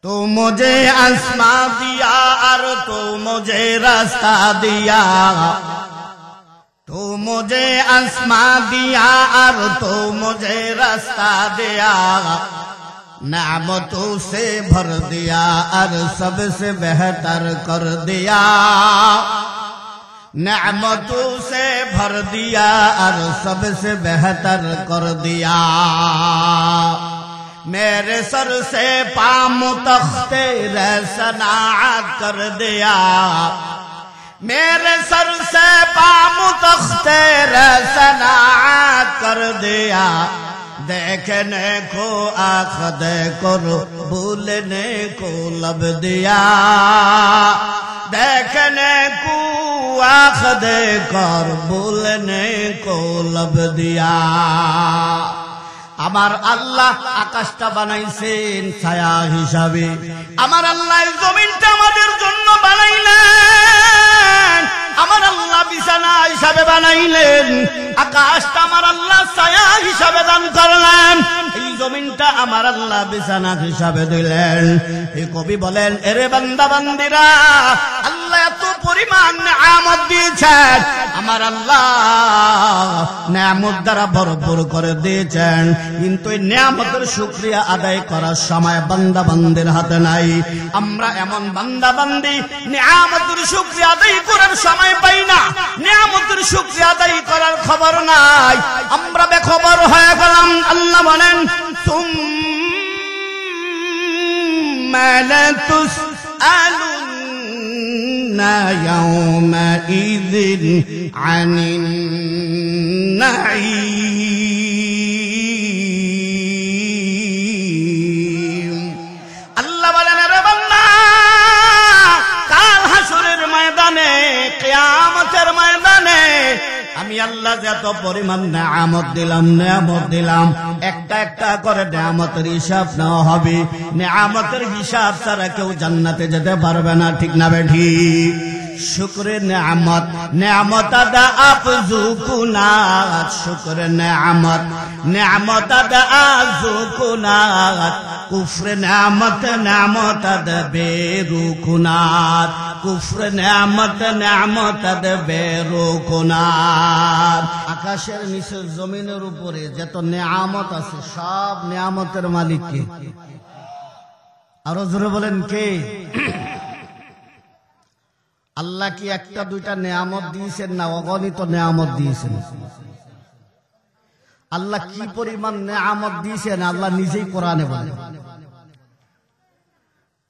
तू मुझे आसमां दिया और तू मुझे रास्ता दिया, तू मुझे आसमां दिया और तू मुझे रास्ता दिया, नेमतों से भर दिया और सबसे बेहतर कर दिया, नेमतों से भर दिया और सबसे बेहतर कर दिया। मेरे सर से पाम तख्ते सनाअत कर दिया, मेरे सर से पाम तख्ते सनाअत कर दिया, देखने को आँख देकर भूलने को लब दिया, देखने को आँख देकर भूलने को लब दिया। আমার আল্লাহ আকাশটা বানাইছেন ছায়া হিসাবে, আমার আল্লাহ জমিনটা আমাদের জন্য বানাইলেন, আমার আল্লাহ বিছানা হিসাবে বানাইলেন, আকাশটা আমার আল্লাহ ছায়া হিসাবে দান করলেন, এই জমিনটা আমার আল্লাহ বিছানা হিসাবে দিলেন। এই কবি বলেন, এরে বান্দা বান্দিরা, আল্লাহ এত পরিমাণ নিয়ামত দিয়েছেন, আমার আল্লাহ নিয়ামত দ্বারা ভরপুর করে দিয়েছেন, কিন্তু এই নিয়ামতের শুকরিয়া আদায় করার সময় বান্দা বান্দির হাতে নাই। আমরা এমন বান্দা বান্দি নিয়ামতের শুকরিয়া আদায় করার সময় পাই না, নিয়ামতের শুকরিয়া আদায় করার খবর নাই, আমরা বেখবর হয়ে গেলাম। আল্লাহ বলেন, সুম্মা লাতুসআলুন্না ইয়াওমাইযিন আনিন নাঈম। আল্লাহ বলেন, রে বান্দা, কাল হাসরের ময়দানে, কিয়ামতের ময়দানে আমি আল্লাহ যত পরিমাণ নিয়ামত দিলাম, একটা একটা করে নিয়ামতের হিসাব নেওয়া হবে। নিয়ামতের হিসাব ছাড়া কেউ জান্নাতে যেতে পারবে না, ঠিক না বেঠিক? শুকরে নেয়ামত, নেয়ামত আদা আফজুকুনাত, শুকরে নেয়ামত, নেয়ামত আদা আজুকুনাত, কুফরে নেয়ামত, নেয়ামত আদা বেরুকুনাত, কুফরে নেয়ামত, নেয়ামত আদা বেরুকুনাত। আকাশের নিচে জমিনের উপরে যত নেয়ামত আছে সব নেয়ামতের মালিক কে? আরো জোরে বলেন, কে? আল্লাহ কি একটা দুইটা নেয়ামত দিয়েছেন না, অগণিত নেয়ামত দিয়েছেন। আল্লাহ কি পরিমাণ নেয়ামত দিয়েছেন আল্লাহ নিজেই কোরআনে বলেন,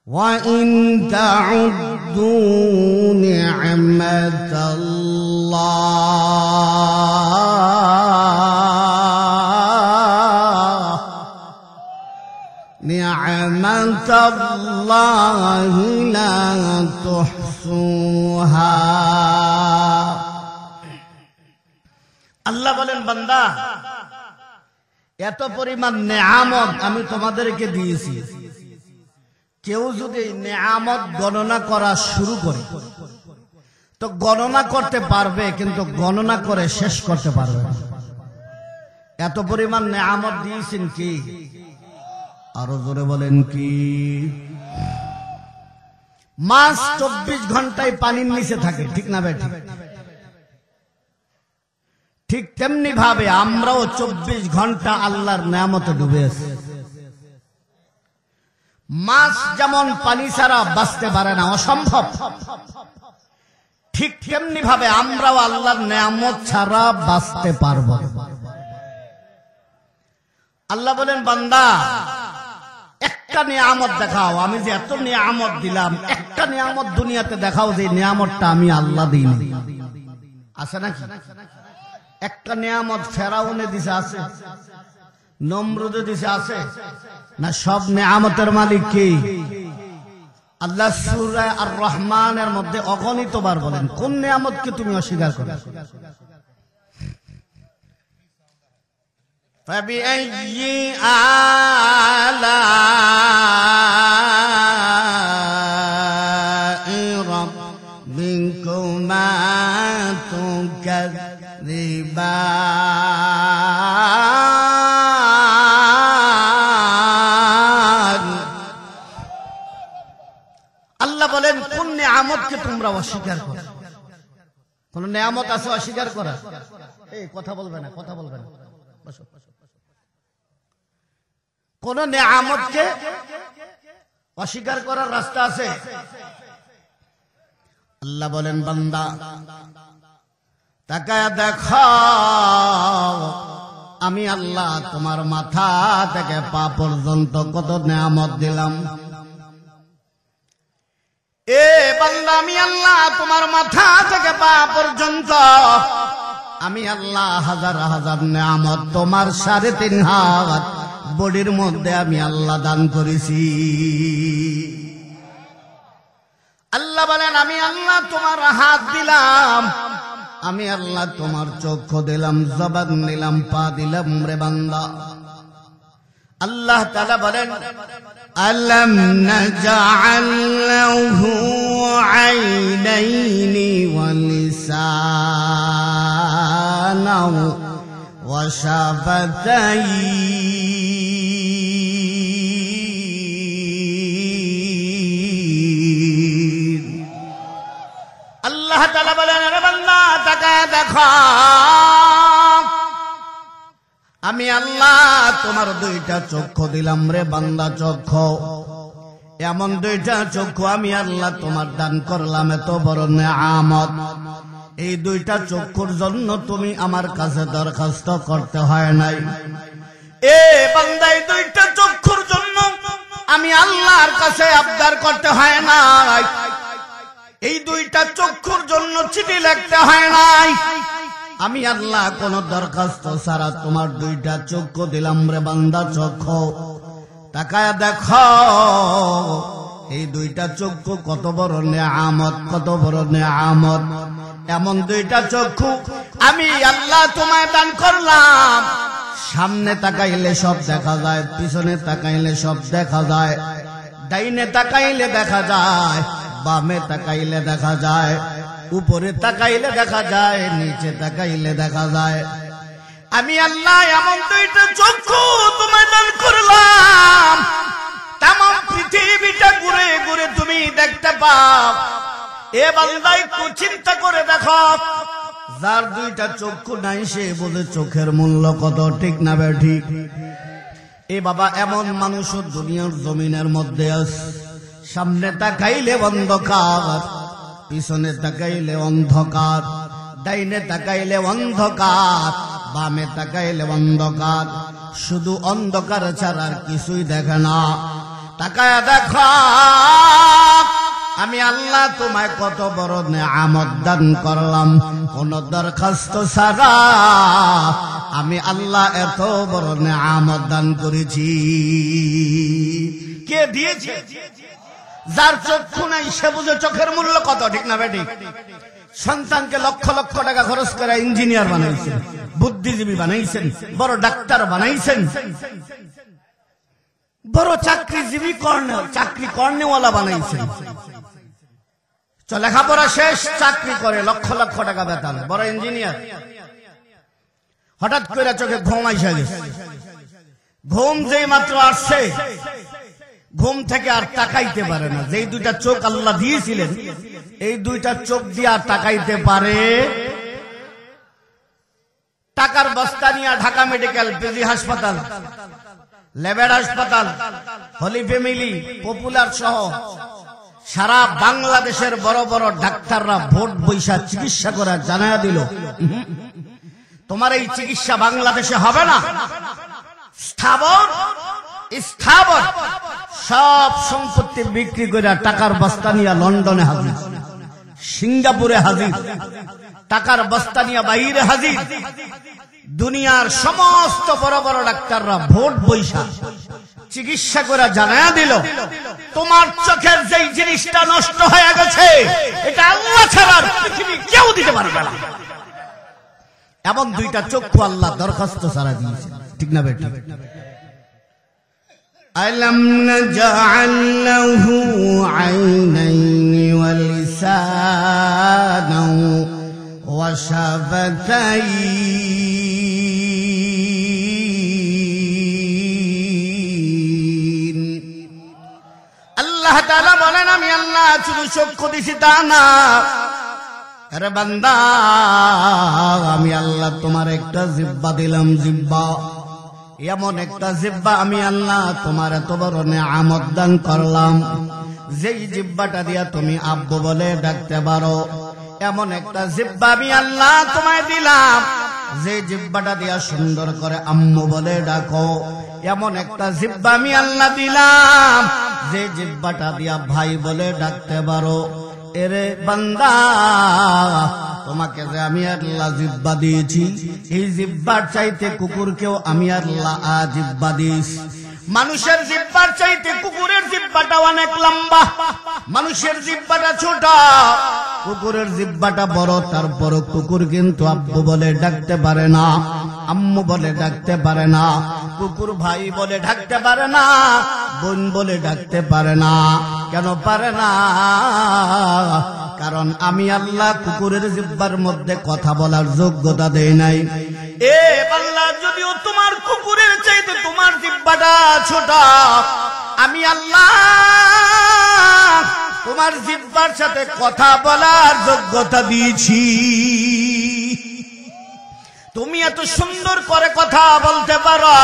ওয়া ইন তাউদ্দু নি'মাতাল্লাহি লা তুহসুহা। আল্লাহ বলেন, বান্দা, এত পরিমাণ নেয়ামত আমি তোমাদেরকে দিয়েছি, কেউ যদি নেয়ামত গণনা করা শুরু করে তো গণনা করতে পারবে, কিন্তু গণনা করে শেষ করতে পারবে না। এত পরিমাণ নেয়ামত দিয়েছেন কি? আরো জোরে বলেন, কি? মাছ 24 ঘন্টায় পানির নিচে থাকে, ঠিক না ভাই? ঠিক তেমনি ভাবে আমরাও 24 ঘন্টা আল্লাহর নিয়ামতে ডুবে আছি। মাছ যেমন পানি ছাড়া বাঁচতে পারে না, অসম্ভব, ঠিক তেমনি ভাবে আমরাও আল্লাহর নিয়ামত ছাড়া বাঁচতে পারবো। আল্লাহ বলেন, বান্দা, একটা নিয়ামত দেখাও, আমি যে এত নিয়ামত দিলাম, একটা নিয়ামত দুনিয়াতে দেখাও যে নিয়ামতটা আমি আল্লাহ দিইনি। আছে নাকি? একটা নিয়ামত ফেরাউনে দিছে, আছে? নমরুদে দিছে, আছে না? সব নিয়ামতের মালিক কে? আল্লাহ সূরা আর রহমানের মধ্যে অগণিতবার বলেন, কোন নিয়ামতকে তুমি অস্বীকার করো? فبأي آلاء ربكما تكذبان আল্লাহ বলেন কোন নিয়ামতকে তোমরা অস্বীকার করো? কোন নিয়ামত আছে অস্বীকার করা? এই কথা বলবে না, কথা বলবে না, বসো। কোন নিয়ামতকে অস্বীকার করার রাস্তা আছে? আল্লাহ বলেন বান্দা তাকায়া দেখো, আমি আল্লাহ তোমার মাথা থেকে পা পর্যন্ত কত নিয়ামত দিলাম। এ বান্দা, আমি আল্লাহ তোমার মাথা থেকে পা পর্যন্ত, আমি আল্লাহ হাজার হাজার নিয়ামত তোমার 3.5 হাত বডির মধ্যে আমি আল্লাহ দান করেছি। আল্লাহ বলেন আমি আল্লাহ তোমার হাত দিলাম, আমি আল্লাহ তোমার চক্ষু দিলাম, জবান দিলাম, পা দিলাম রে বান্দা। আল্লাহ তাআলা বলেন আলাম নাজআল লাহু আইনাইনি ওয়া লিসানাহু ওয়া শাফাতাইন। আল্লাহ তাআলা বলেন রে বান্দা তাকায় দেখো, আমি আল্লাহ তোমার 2টা চক্ষু দিলাম রে বান্দা। চক্ষু, এমন 2টা চক্ষু আমি আল্লাহ তোমার দান করলাম, এত বড় নিয়ামত। এই 2টা চক্ষুর জন্য তুমি আমার কাছে দরখাস্ত করতে হয় নাই। এ বান্দা, এই 2টা চক্ষুর জন্য আমি আল্লাহর কাছে আবদার করতে হয় নাই। এই 2টা চক্ষুর জন্য চিঠি লিখতে হয় নাই। আমি আল্লাহ কোন দরখাস্ত ছাড়া তোমার 2টা চক্ষু দিলাম রে বান্দা। চক্ষু, তাকায়া দেখো, এই 2টা চক্ষু কত বড় নিয়ামত, কত বড় নিয়ামত। এমন 2টা চক্ষু আমি আল্লাহ তোমায় দান করলাম। সামনে তাকাইলে সব দেখা যায়, পিছনে তাকাইলে সব দেখা যায়, ডাইনে তাকাইলে দেখা যায়, বামে তাকাইলে দেখা যায়, উপরে তাকাইলে দেখা যায়, নিচে তাকাইলে দেখা যায়। আমি আল্লাহ এমন 2টা চক্ষু তোমায় দান করলাম, তামাম পৃথিবীটা ঘুরে ঘুরে তুমি দেখতে পাও। এ বান্দা একটু চিন্তা করে দেখো, যার 2টা চক্ষু নাই সে বোঝে চোখের মূল্য কত, ঠিক না বে ঠিক? এ বাবা, এমন মানুষ দুনিয়ার জমিনের মধ্যে আছে, সামনে তাকাইলে অন্ধকার, পিছনে তাকাইলে অন্ধকার, ডাইনে তাকাইলে অন্ধকার, বামে তাকাইলে অন্ধকার, শুধু অন্ধকার ছাড়া আর কিছুই দেখে না। তাকায়া দেখো, আমি আল্লাহ তোমায় কত বড় নিয়ামত দান করলাম, কোন দরখাস্ত ছাড়া আমি আল্লাহ এত বড় নিয়ামত দান করেছি। কে দিয়েছে? যার চক্ষু নাই সে বুঝে চোখের মূল্য কত, ঠিক না বেটি? সন্তানকে লক্ষ লক্ষ টাকা খরচ করে ইঞ্জিনিয়ার বানাইছেন, বুদ্ধিজীবী বানাইছেন, বড় ডাক্তার বানাইছেন, বড় চাকরিজীবী চাকরি কর্নেওয়ালা বানাইছেন। লেখাপড়া শেষ, চাকরি করে, লক্ষ লক্ষ টাকা বেতন, বড় ইঞ্জিনিয়ার। হঠাৎ করে চোখে ঘুম আইসা গেছে। ঘুম যেই মাত্র আসছে, ঘুম থেকে আর তাকাইতে পারে না। যেই 2টা চোখ আল্লাহ দিয়েছিলেন, এই 2টা চোখ দিয়ে আর তাকাইতে পারে। টাকার বস্তা নিয়ে ঢাকা মেডিকেল, পিজি হাসপাতাল, লেবার হাসপাতাল, হলি ফ্যামিলি, পপুলার সহ সারা বাংলাদেশের বড় বড় ডাক্তাররা ভোট বৈশা চিকিৎসা করে জানায়া দিল, তোমার এই চিকিৎসা বাংলাদেশে হবে না। স্থাবর স্থাবর সব সম্পত্তি বিক্রি করে টাকার বস্তা নিয়ে লন্ডনে হাজির, সিঙ্গাপুরে হাজির, টাকার বস্তা নিয়ে বাইরে হাজির। দুনিয়ার সমস্ত বড় বড় ডাক্তাররা ভোট বৈশা চিকিৎসা করে জানায়া দিল, তোমার চোখের যেই জিনিসটা নষ্ট হয়ে গেছে এটা আল্লাহ ছাড়া পৃথিবী কেউ দিতে পারবে না। এমন 2টা চক্ষু আল্লাহ দরখাস্ত ছাড়া দিয়েছে, ঠিক না বেটি? আলাম নাজআল লাহু আইনাইনি ওয়া লিসানাহু ওয়া শাফাতাইন। আল্লাহ আল্লাহ তাআলা বলেন আমি আল্লাহ শুধু চক্ষু দিছি তা না, আরে বান্দা আমি আল্লাহ তোমার একটা জিহ্বা দিলাম, জিহ্বা এমন একটা জিহ্বা আমি আল্লাহ তোমার এত বড় নেয়ামত দান করলাম, যেই জিহ্বাটা দিয়া তুমি আব্বু বলে ডাকতে পারো। এমন একটা জিহ্বা আমি আল্লাহ তোমায় দিলাম, যে জিহ্বাটা দিয়া সুন্দর করে আম্মু বলে ডাকো। এমন একটা জিহ্বা আমি আল্লাহ দিলাম, যে জিহ্বাটা দিয়া ভাই বলে ডাকতে পারো। এরে বান্দা তোমাকে যে আমি আল্লাহ জিহ্বা দিয়েছি, এই জিহ্বার চাইতে কুকুরকেও আমি আল্লাহ জিহ্বা দিয়েছি। মানুষের জিহ্বার চাইতে কুকুরের জিহ্বাটা অনেক লম্বা, মানুষের জিহ্বাটা ছোট, কুকুরের জিহ্বাটা বড়। তারপর কুকুর কিন্তু আব্বু বলে ডাকতে পারে না, আম্মু বলে ডাকতে পারে না, কুকুর ভাই বলে ডাকতে পারে না, বোন বলে ডাকতে পারে না। কেন পারে না? কারণ আমি আল্লাহ কুকুরের জিহ্বার মধ্যে কথা বলার যোগ্যতা দেই নাই। এ আল্লাহ, যদিও তোমার কুকুরের চাইতে তোমার জিহ্বাটা ছোট, আমি আল্লাহ তোমার জিহ্বার সাথে কথা বলার যোগ্যতা দিয়েছি। তুমি এত সুন্দর করে কথা বলতে পারো।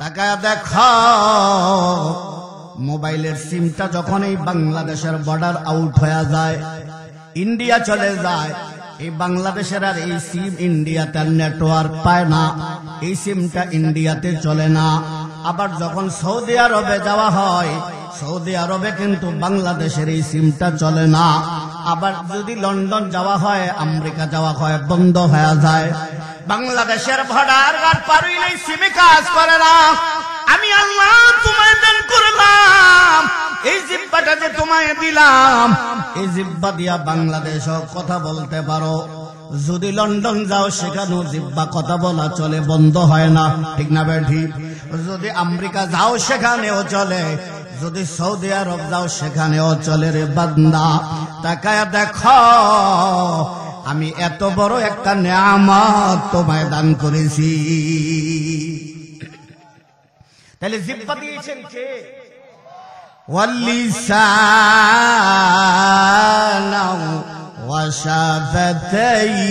তাকায় দেখো, মোবাইলের সিমটা যখন এই বাংলাদেশের বর্ডার আউট হয়ে যায়, ইন্ডিয়া চলে যায়, এই বাংলাদেশের আর এই সিম ইন্ডিয়াতে নেটওয়ার্ক পায় না, এই সিমটা ইন্ডিয়াতে চলে না। আবার যখন সৌদি আরবে যাওয়া হয়, সৌদি আরবে কিন্তু বাংলাদেশের এই সিমটা চলে না। আবার যদি লন্ডন যাওয়া হয়, আমেরিকা যাওয়া হয়, বন্ধ হয়ে যায়। বাংলাদেশের বর্ডার পার হইলে সিমে কাজ করে না। আমি আল্লাহ তোমায় দান করলাম, এই জিহ্বাটা যে তোমায় দিলাম, এই জিহ্বা দিয়া বাংলাদেশ কথা বলতে পারো। যদি লন্ডন যাও, সেখানেও জিহ্বা কথা বলা চলে, বন্ধ হয় না, ঠিক না বেঠি? যদি আমেরিকা যাও, সেখানেও চলে। যদি সৌদি আরব যাও, সেখানেও চলে। রে বান্দা, তাকায় দেখো, আমি এত বড় একটা নেয়ামত তোমায় দান করেছি। তাহলে জিহ্বা দিয়েছেন কে? واللسان وشفتين।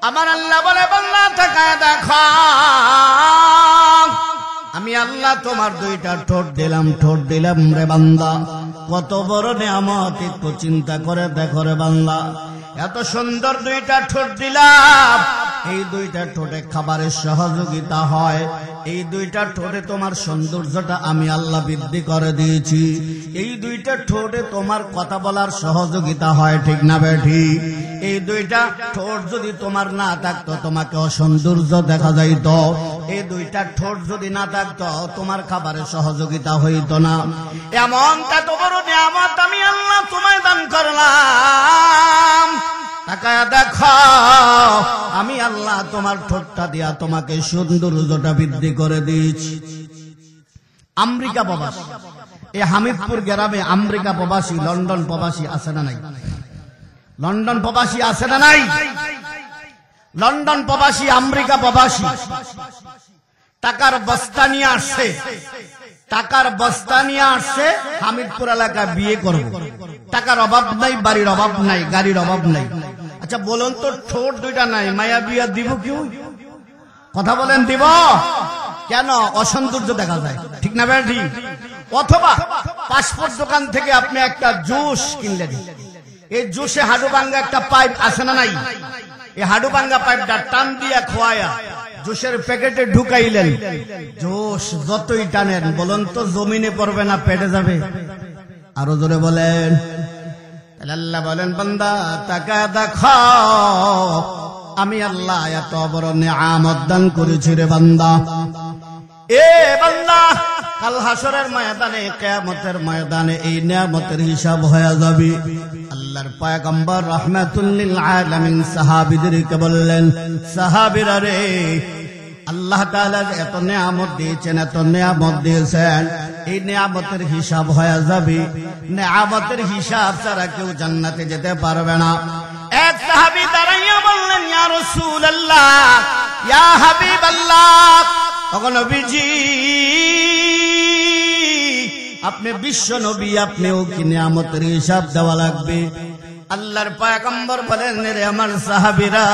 আমার আল্লাহ বলে, বান্দা তাকায় দেখো, আমি আল্লাহ তোমার দুইটা ঠোঁট দিলাম, ঠোঁট দিলাম রে বান্দা। কত বড় নেয়ামত, একটু চিন্তা করে দেখো রে বান্দা। এত সুন্দর দুইটা ঠোঁট দিলাম, এই দুইটা ঠোঁটে খাবারের সহযোগিতা হয়, এই দুইটা ঠোঁটে তোমার সৌন্দর্যটা আমি আল্লাহ বৃদ্ধি করে দিয়েছি, এই দুইটা ঠোঁটে তোমার কথা বলার সহযোগিতা হয়, ঠিক না বেঠি? এই দুইটা ঠোঁট যদি তোমার না থাকতো, তোমাকে অসৌন্দর্য দেখা যাইত। এই দুইটা ঠোঁট যদি না থাকতো, তোমার খাবারের সহযোগিতা হইত না। এমন এত বড় নিয়ামত আমি আল্লাহ তোমায় দান করলাম। তাকায় দেখো, আমি আল্লাহ তোমার ঠোঁটটা দিয়া তোমাকে সৌন্দর্যটা বৃদ্ধি করে দিয়েছি। আমেরিকা প্রবাসী, এই হামিদপুর গ্রামে আমেরিকা প্রবাসী, লন্ডন প্রবাসী আছে না নাই? লন্ডন প্রবাসী আছে না নাই? লন্ডন প্রবাসী, আমেরিকা প্রবাসী টাকার বস্তা নিয়ে আসছে, টাকার বস্তা নিয়ে আসছে, হামিদপুর এলাকায় বিয়ে করব। টাকার অভাব নাই, বাড়ির অভাব নাই, গাড়ির অভাব নাই। আচ্ছা বলুন তো, ঠোঁট দুইটা নাই, মায়া বিয়া দিব কেউ? কথা বলেন, দিব? কেন? অসৌন্দর্য দেখা যায়, ঠিক না বেঠি? অথবা পাসপোর্ট দোকান থেকে আপনি একটা জুস কিনলেন, এই জুসে হাডু ভাঙ্গা একটা পাইপ আছে না নাই? এই হাডু ভাঙ্গা পাইপটা টান দিয়া খোয়ায়া জুসের প্যাকেটে ঢুকাইলেন, জুস যতই টানেন বলুন তো জমিনে পড়বে না পেটে যাবে? আরো জোরে বলেন। আল্লাহ বলেন, বান্দা তাকায় দেখো, আমি আল্লাহ এত বড় নিয়ামত দান করেছি রে বান্দা। এ বান্দা, কাল হাসরের ময়দানে, কিয়ামতের ময়দানে এই নিয়ামতের হিসাব হয়ে যাবে। আল্লাহর পয়গম্বর রাহমাতুল লিল আলামিন সাহাবীদেরকে বললেন, সাহাবীরা রে, আল্লাহ তাআলা এত নিয়ামত দিয়েছেন, এত নিয়ামত দিয়েছেন, এই নিয়ামতের হিসাব হয়ে যাবে। নিয়ামতের হিসাব ছাড়া কেউ জান্নাতে যেতে পারবে না। এক সাহাবী দাঁড়াইয়া বললেন, ইয়া রাসূলুল্লাহ, ইয়া হাবিবাল্লাহ, তখন নবীজি আপনি বিশ্ব নবী, আপনিও কি নিয়ামতের হিসাব দেওয়া লাগবে। আল্লাহর পয়গম্বর বলেন, রে আমার সাহাবীরা,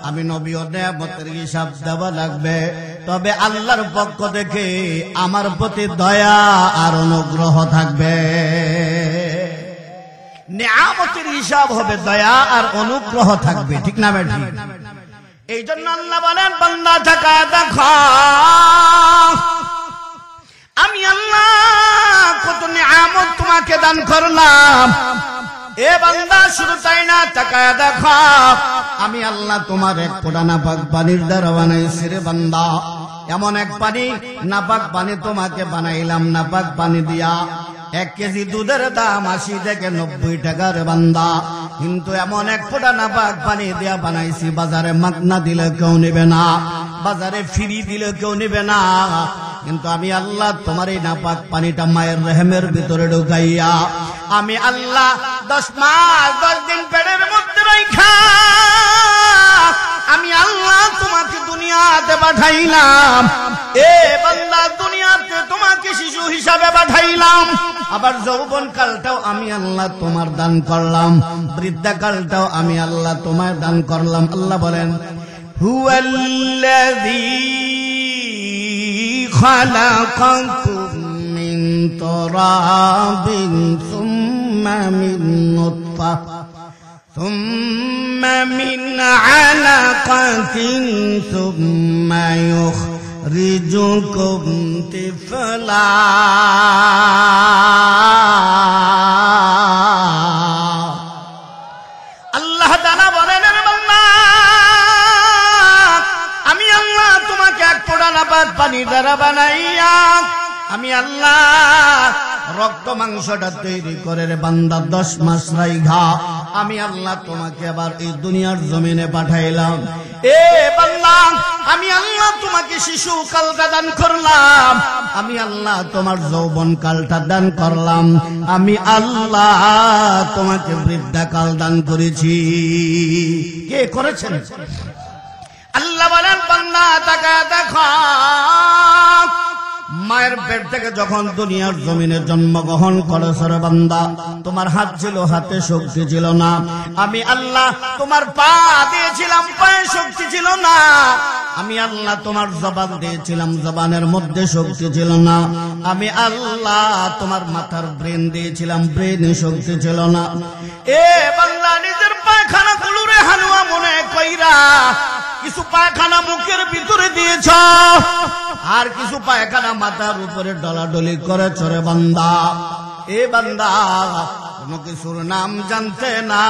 আমি নবীও নিয়ামতের হিসাব দেওয়া লাগবে, তবে আল্লাহর পক্ষ থেকে আমার প্রতি দয়া আর অনুগ্রহ থাকবে। নিয়ামতের হিসাব হবে, দয়া আর অনুগ্রহ থাকবে, ঠিক না ভাই? ঠিক। এই জন্য আল্লাহ বলেন, বান্দা টাকা দেখা আমি আল্লাহ কত নিয়ামত তোমাকে দান করলাম। এ বান্দা শুধু তাই না, তাকায়া দেখা আমি আল্লাহ তোমার এক ফোঁটা নাপাক পানির দ্বারা বানাইছি রে বান্দা। এমন এক পানি, নাপাক পানি তোমাকে বানাইলাম নাপাক পানি দিয়া। 1 কেজি দুধের দাম 80 থেকে 90 টাকার বান্দা, কিন্তু এমন এক ফোঁটা নাপাক পানি দিয়া বানাইছি, বাজারে মাগনা দিলে কেউ নেবে না, বাজারে ফ্রি দিলে কেউ নেবে না, কিন্তু আমি আল্লাহ তোমার এই নাপাক পানিটা মায়ের রেহেমের ভিতরে ঢুকাইয়া আমি আল্লাহ 10 মাস 10 দিন পেটের মধ্যে রাখা আমি আল্লাহ তোমাকে দুনিয়াতে পাঠাইলাম। এ বান্দা, দুনিয়াতে তোমাকে শিশু হিসাবে পাঠাইলাম, আবার যৌবন কালটাও আমি আল্লাহ তোমার দান করলাম, বৃদ্ধা কালটাও আমি আল্লাহ তোমার দান করলাম। আল্লাহ বলেন, হুয়াল্লাযী খালাকাকুম মিন তুরাবিন সুম্মা মিন নুতফা ثم من علقة ثم يخرجكم طفلا আল্লাহ তাআলা বলেন, বান্দা আমি আল্লাহ তোমাকে এক ফোঁটা নাপাক পানি দ্বারা বানাইয়া আমি আল্লাহ রক্ত মাংসটা তৈরি করে রে বান্দা 10 মাস রাইখা আমি আল্লাহ তোমাকে আবার এই দুনিয়ার জমিনে পাঠাইলাম। এ বান্দা, আমি আল্লাহ তোমাকে শিশু কালটা দান করলাম, আমি আল্লাহ তোমার যৌবন কালটা দান করলাম, আমি আল্লাহ তোমাকে বৃদ্ধা কাল দান করেছি। কে করেছেন? আল্লাহ বলেন, বান্দা তাকা দেখা মায়ের পেট থেকে যখন দুনিয়ার জমিনে জন্মগ্রহণ করেছ রে বান্দা, তোমার হাত ছিল, হাতে শক্তি ছিল না, আমি আল্লাহ তোমার পা দিয়েছিলাম, পায়ে শক্তি ছিল না, আমি আল্লাহ তোমার জবান দিয়েছিলাম, জবানের মধ্যে শক্তি ছিল না, আমি আল্লাহ তোমার মাথার ব্রেন দিয়েছিলাম, ব্রেনে শক্তি ছিল না। এ বান্দা, নিজের পায়খানা গুলোরে হালুয়া মনে কইরা কিছু পায়খানা মুখের ভিতরে দিয়েছ, আর কিছু পায়খানা মাথার উপরে ডলাডলি করে চরে বান্দা। এ বান্দা, কোন কিছুর নাম জানতে না,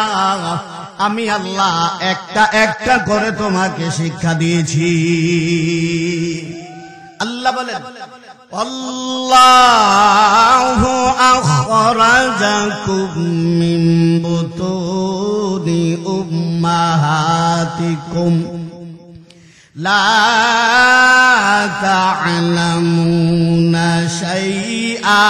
আমি আল্লাহ একটা একটা করে তোমাকে শিক্ষা দিয়েছি। আল্লাহ বলেন, আল্লাহু আখরাজাকুম মিন বুতুনি উম্মাহাতিকুম লা তা'লামুনা শাইআ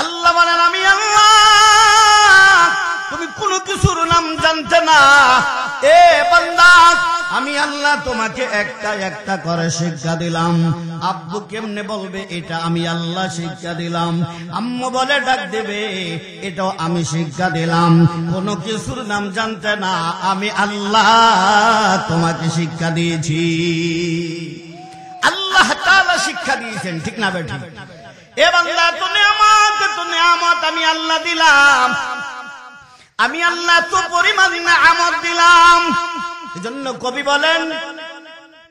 আল্লাহ বলেন, আমি আল্লাহ তুমি কোনো কিছুর নাম জানতে না। এ বান্দা, আমি আল্লাহ তোমাকে একটা একটা করে শিক্ষা দিলাম। আব্বু কেমনে বলবে, এটা আমি আল্লাহ শিক্ষা দিলাম। আম্মু বলে ডাক দেবে, এটাও আমি শিক্ষা দিলাম। কোন কিছুর নাম জানতে না, আমি আল্লাহ তোমাকে শিক্ষা দিয়েছি। আল্লাহ তাআলা শিক্ষা দিয়েছেন, ঠিক না বেঠিক? এ বান্দা, তো নিয়ামত আমি আল্লাহ দিলাম, আমি আল্লাহ তো পরিমাণ নিয়ামত দিলাম। এজন্য কবি বলেন,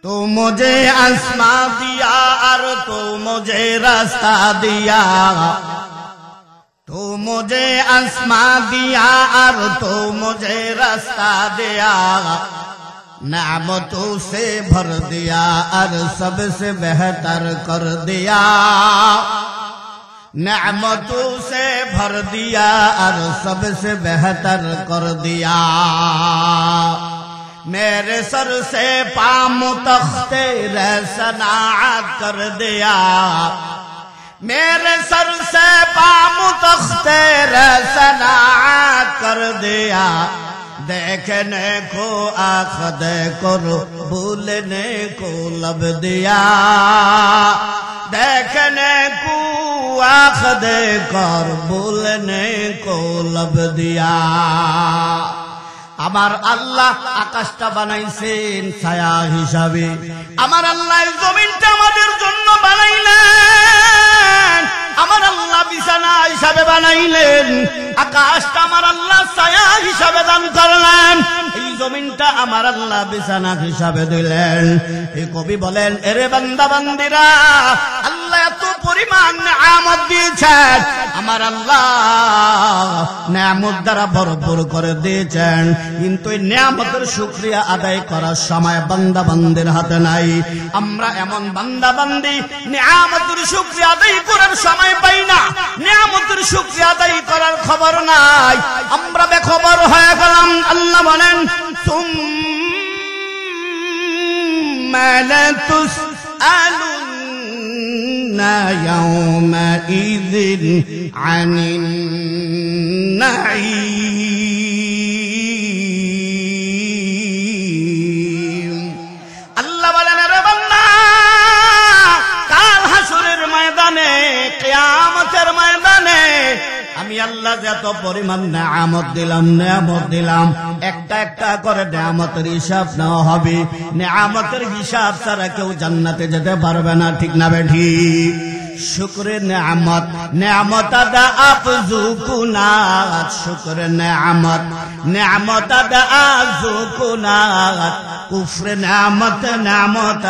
তো মুঝে আসমান দিয়া আর তো মুঝে রাস্তা দিয়া, তো মুঝে আসমান দিয়া আর তো মুঝে রাস্তা দিয়া, नेमतों से भर दिया और सबसे बेहतर कर दिया, नेमतों से भर दिया और सबसे बेहतर कर दिया, मेरे सर से पाँव तख्ते सनाअत कर दिया, मेरे सर से पामू तख्ते रसना कर दिया देखने को आँख देखकर भूलने को लब दिया देखने को आँख देखकर भूलने को लब दिया আমার আল্লাহ আকাশটা বানাইছেন ছায়া হিসাবে আমার আল্লাহ জমিনটা আমাদের জন্য বানাইলেন আমার আল্লাহ বিছানা হিসাবে বানাইলেন আকাশটা আমার আল্লাহ ছায়া হিসাবে দান করলেন এই জমিনটা আমার আল্লাহ বিছানা হিসাবে দিলেন এই কবি বলেন এরে বান্দা বান্দিরা আল্লাহ এত পরিমাণ নিয়ামত দিয়েছেন আমার আল্লাহ নিয়ামত দ্বারা ভরপুর করে দিয়েছেন কিন্তু এই নিয়ামতের শুকরিয়া আদায় করার সময় বান্দা বান্দির হাতে নাই আমরা এমন বান্দা বান্দি নিয়ামতের শুকরিয়া আদায় করার সময় পাই না নিয়ামতের শুকরিয়া আদায় করার খবর নাই আমরা বেখবর হয়ে গেলাম আল্লাহ বলেন সুম্মা লাতুসআলুন্না ইয়াওমাইযিন আনিন নাঈম আল্লাহ বলেন রে বান্দা কাল হাসরের ময়দানে কিয়ামতের ময়দানে আমি আল্লাহ যত পরিমাণ নিয়ামত দিলাম একটা একটা করে নিয়ামতের হিসাব নেওয়া হবে নিয়ামতের হিসাব ছাড়া কেউ জান্নাতে যেতে পারবে না ঠিক না বেঠিক শুকরে নিয়ামত নিয়ামত আদা আফজুকুনাত শুকরে নিয়ামত আদা আজুকুনাত কুফরে নিয়ামত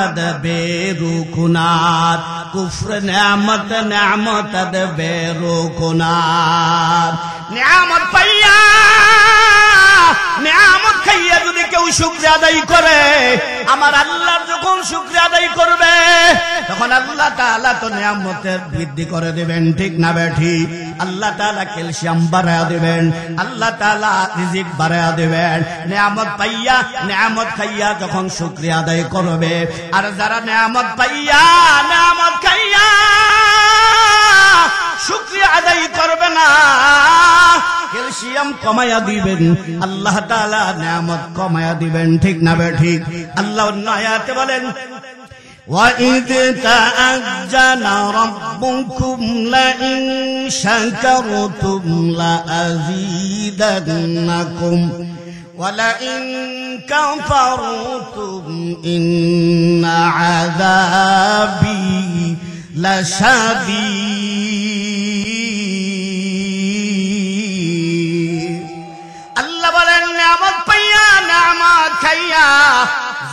আদা বেরুকুনাত কুফরে নিয়ামত আদা বেরুকুনাত নিয়ামত পাইয়া নিয়ামত খাইয়া যদি কেউ শুকরিয়া আদায় করে আমার আল্লাহর যখন শুকরিয়া আদায় করবে তখন আল্লাহ তাআলা তো নিয়ামতের বৃদ্ধি করে দিবেন ঠিক না বেঠিক আল্লাহ তাআলা ক্যালসিয়াম বাড়ায়া দিবেন আল্লাহ তাআলা রিজিক বাড়ায়া দিবেন নিয়ামত পাইয়া নিয়ামত খাইয়া যখন শুকরিয়া আদায় করবে আর যারা নিয়ামত পাইয়া নিয়ামত খাইয়া শুকরিয়া আদায় করবে না ক্যালসিয়াম কমায়া দিবেন আল্লাহ তাআলা নিয়ামত কমায়া দিবেন ঠিক না বেঠিক আল্লাহ অন্য আয়াতে বলেন وَإِذْ تَأَذَّنَ رَبُّكُمْ لَئِن شَكَرْتُمْ لَأَزِيدَنَّكُمْ وَلَئِن كَفَرْتُمْ إِنَّ عَذَابِي لَشَدِيدٌ আল্লাহ বলেন নিয়ামত পাইয়া নিয়ামত খাইয়া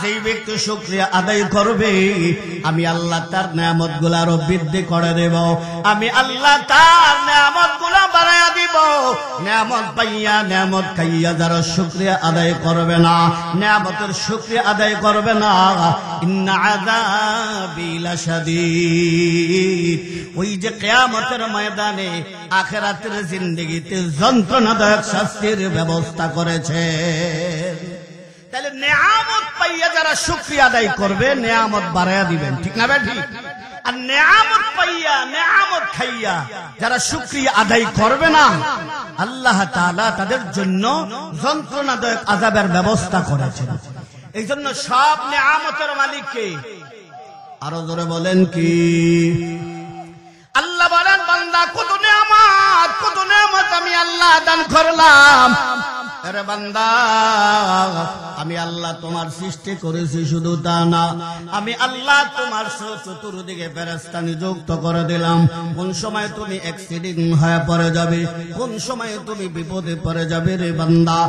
যে ব্যক্তি শুকরিয়া আদায় করবে আমি আল্লাহ তার নিয়ামতগুলো আরো বৃদ্ধি করে দেব আমি আল্লাহ তার নিয়ামতগুলো বাড়ায়া দিব নিয়ামত পাইয়া নিয়ামত খাইয়া যারা শুকরিয়া আদায় করবে না নিয়ামতের শুকরিয়া আদায় করবে না ইন্না আযাবি লাশাদীদ ওই যে কিয়ামতের ময়দানে আখিরাতের জিন্দেগিতে যন্ত্রণাদায়ক শাস্তির ব্যবস্থা করেছে তাহলে নিয়ামত পাইয়া যারা শুকরিয়া আদায় করবে নিয়ামত বাড়ায়া দিবেন ঠিক না বেঠিক আর নিয়ামত পাইয়া নিয়ামত খাইয়া যারা শুকরিয়া আদায় করবে না আল্লাহ তাআলা তাদের জন্য যন্ত্রণাদায়ক আযাবের ব্যবস্থা করেছেন এই জন্য সব নিয়ামতের মালিক কে আরো জোরে বলেন কি আল্লাহ বলেন বান্দা কত নিয়ামত আমি আল্লাহ দান করলাম আরে বান্দা আমি আল্লাহ তোমার সৃষ্টি করেছি শুধু তা না আমি আল্লাহ তোমার চতুর্দিকে ফেরেশতা নিযুক্ত করে দিলাম কোন সময় তুমি অ্যাক্সিডেন্ট হয়ে পড়ে যাবে কোন সময় তুমি বিপদে পড়ে যাবে রে বান্দা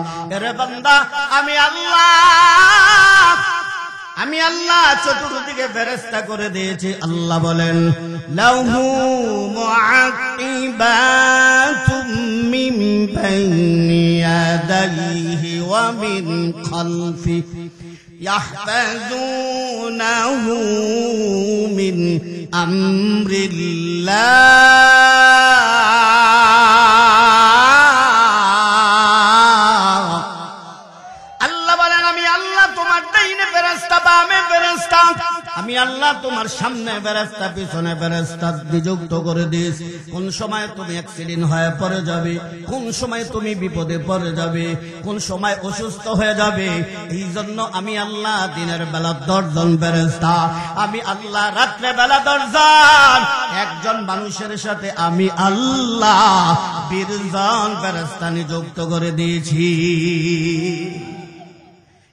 আমি আল্লাহ চতুর্দিকে ফেরেশতা করে দিয়েছি আল্লাহ বলেন লাহু মুআকিবাতুম মিন বাইনি ইয়াদাইহি ওয়া মিন খালফিহি ইয়াহফাযুনাহু মিন আমরিল্লাহ আল্লাহ বলেন আমি আল্লাহ তোমার ডাইনে ফেরেশতা বামে ফেরেশতা আমি আল্লাহ তোমার সামনে ফেরেশতা পিছনে ফেরেশতা নিযুক্ত করে দিয়েছি। কোন সময় তুমি অ্যাক্সিডেন্ট হয়ে পড়ে যাবে, কোন সময় তুমি বিপদে পড়ে যাবে, কোন সময় অসুস্থ হয়ে যাবে। এই জন্য আমি আল্লাহ দিনের বেলা 10 জন ফেরেশতা, আমি আল্লাহ রাত্রে বেলা 10 জন, একজন মানুষের সাথে আমি আল্লাহ 20 জন ফেরেশতা নিযুক্ত করে দিয়েছি।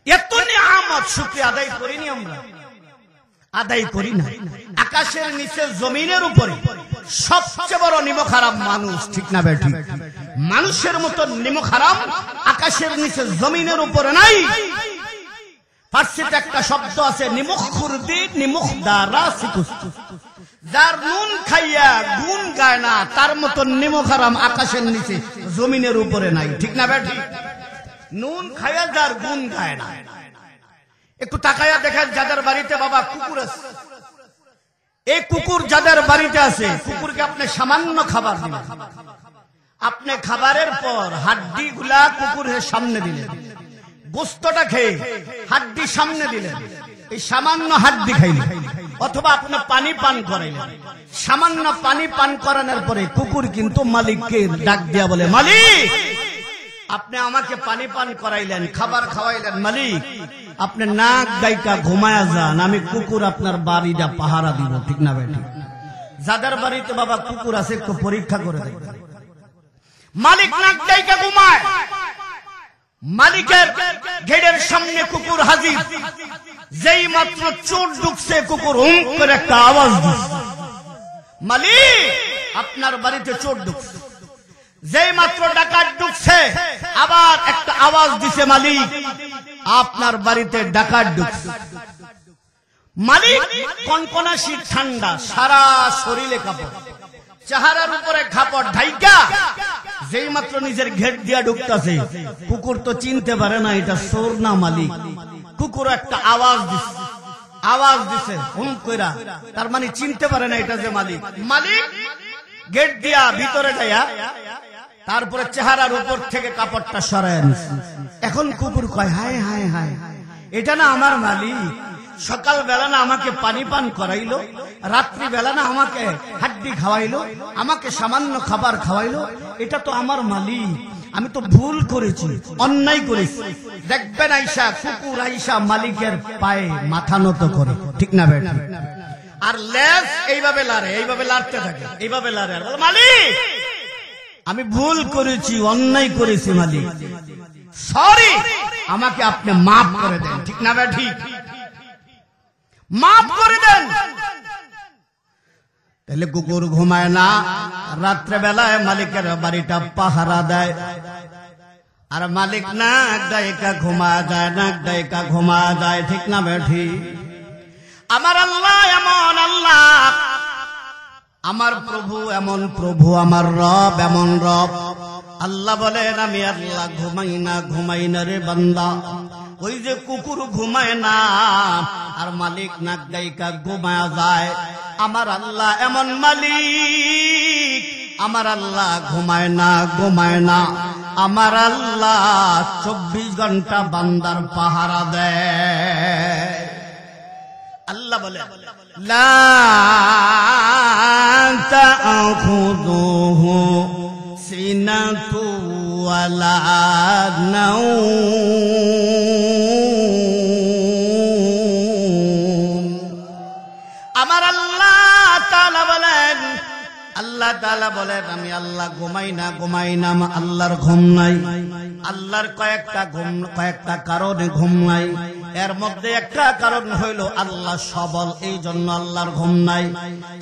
এত নিয়ামত শুকরিয়া আদায় করিনি আমরা, আদায় করি না। আকাশের নিচে জমিনের উপরে সবচেয়ে বড় নিমক হারাম মানুষ, ঠিক না বেঠিক? মানুষের মতো নিমক হারাম আকাশের নিচে জমিনের উপরে নাই। ফার্সিতে একটা শব্দ আছে নিমক খুরদি নিমক দারা সিকুস, যার নুন খাইয়া গুণ গায় না তার মতো নিমক হারাম আকাশের নিচে জমিনের উপরে নাই, ঠিক না বেঠিক? নুন খাইয়া যার গুণ গায় না। একটু তাকাইয়া দেখেন যাদের বাড়িতে বাবা কুকুর আছে, এই কুকুর যাদের বাড়িতে আছে, কুকুরকে আপনি সামান্য খাবার দিলেন, আপনি খাবারের পর হাড্ডি গুলা কুকুরের সামনে দিলেন, গোস্তটা খেয়ে হাড্ডি সামনে দিলেন, এই সামান্য হাড্ডি খাইলেন, অথবা আপনি পানি পান করাইলেন, সামান্য পানি পান করানোর পরে কুকুর কিন্তু মালিককে ডাক দিয়া বলে, মালিক আপনি আমাকে পানি পান করাইলেন, খাবার খাওয়াইলেন, মালিক আপনি নাক ডাইকা ঘুমায়া যান, আমি কুকুর আপনার বাড়িটা পাহারা দিব, ঠিক না বেঠিক? যাদের বাড়িতে বাবা কুকুর আছে একটু পরীক্ষা করে দেখবেন, মালিক নাক ডাইকা ঘুমায়, মালিকের গেটের সামনে কুকুর হাজির, যেই মাত্র চোর ঢুকছে কুকুর হুম করে একটা আওয়াজ দিচ্ছে, মালিক আপনার বাড়িতে চোর ঢুকছে। যেই মাত্র ডাকাত ঢুকছে আবার একটা আওয়াজ দিছে, মালিক আপনার বাড়িতে ডাকাত ঢুকছে। মালিক কনকনা শীত ঠান্ডা, সারা শরীরে কাপড়, চেহারার উপরে কাপড় ঢাইকা যেই মাত্র নিজের ঘেট দিয়া ঢুকতেছে, কুকুর তো চিনতে পারে না এটা চোর না মালিক। কুকুর একটা আওয়াজ দিছে, আওয়াজ দিছে হুম কইরা, তার মানে চিনতে পারে না এটা যে মালিক। মালিক গেট দিয়া ভিতরে যাইয়া তারপরে চেহারার উপর থেকে কাপড়টা সরায় নিছে। এখন কুকুর কয়, হায় হায় হায়, এটা না আমার মালিক, সকাল বেলা না আমাকে পানি পান করাইলো, রাত্রি বেলা না আমাকে হাড্ডি খাওয়াইলো, আমাকে সামান্য খাবার খাওয়াইলো, এটা তো আমার মালিক, আমি তো ভুল করেছি, অন্যায় করেছি। দেখবেন আইসা কুকুর আইসা মালিকের পায়ে মাথা নত করে, ঠিক না বেটা? আর লেজ এইভাবে লাড়ে, এইভাবে লাড়তে থাকে, এইভাবে লাড়ে, আর মালিক আমি ভুল করেছি, অন্যায় করেছি, মালিক সরি, আমাকে আপনি মাফ করে দেন, ঠিক না বেটা? ঠিক, মাফ করে দেন। তাহলে কুকুর ঘুমায় না, রাত্রে বেলায় মালিকের বাড়িটা পাহারা দেয়, আর মালিক নাক ডাইকা ঘুমা যায়, নাক ডাইকা ঘুমা যায়, ঠিক না বেঠি? আমার আল্লাহ এমন আল্লাহ, আমার প্রভু এমন প্রভু, আমার রব এমন রব। আল্লাহ বলেন আমি আল্লাহ ঘুমাই না রে বান্দা, ওই যে কুকুর ঘুমায় না আর মালিক নাক ডাইকা ঘুমায়া যায়। আমার আল্লাহ এমন মালিক, আমার আল্লাহ ঘুমায় না, আমার আল্লাহ 24 ঘন্টা বান্দার পাহারা দেয়। আল্লাহ বলে লা তাখুযুহু সিনাতু ওয়ালা নাওম। আমার আল্লাহ তাআলা বলেন, আল্লাহ তাআলা বলেন আমি আল্লাহ ঘুমাই না, আল্লাহর ঘুম নাই। আল্লাহর কয়েকটা কারণে ঘুম নাই, এর মধ্যে একটা কারণ হইল আল্লাহ সবল, এই জন্য আল্লাহর ঘুম নাই।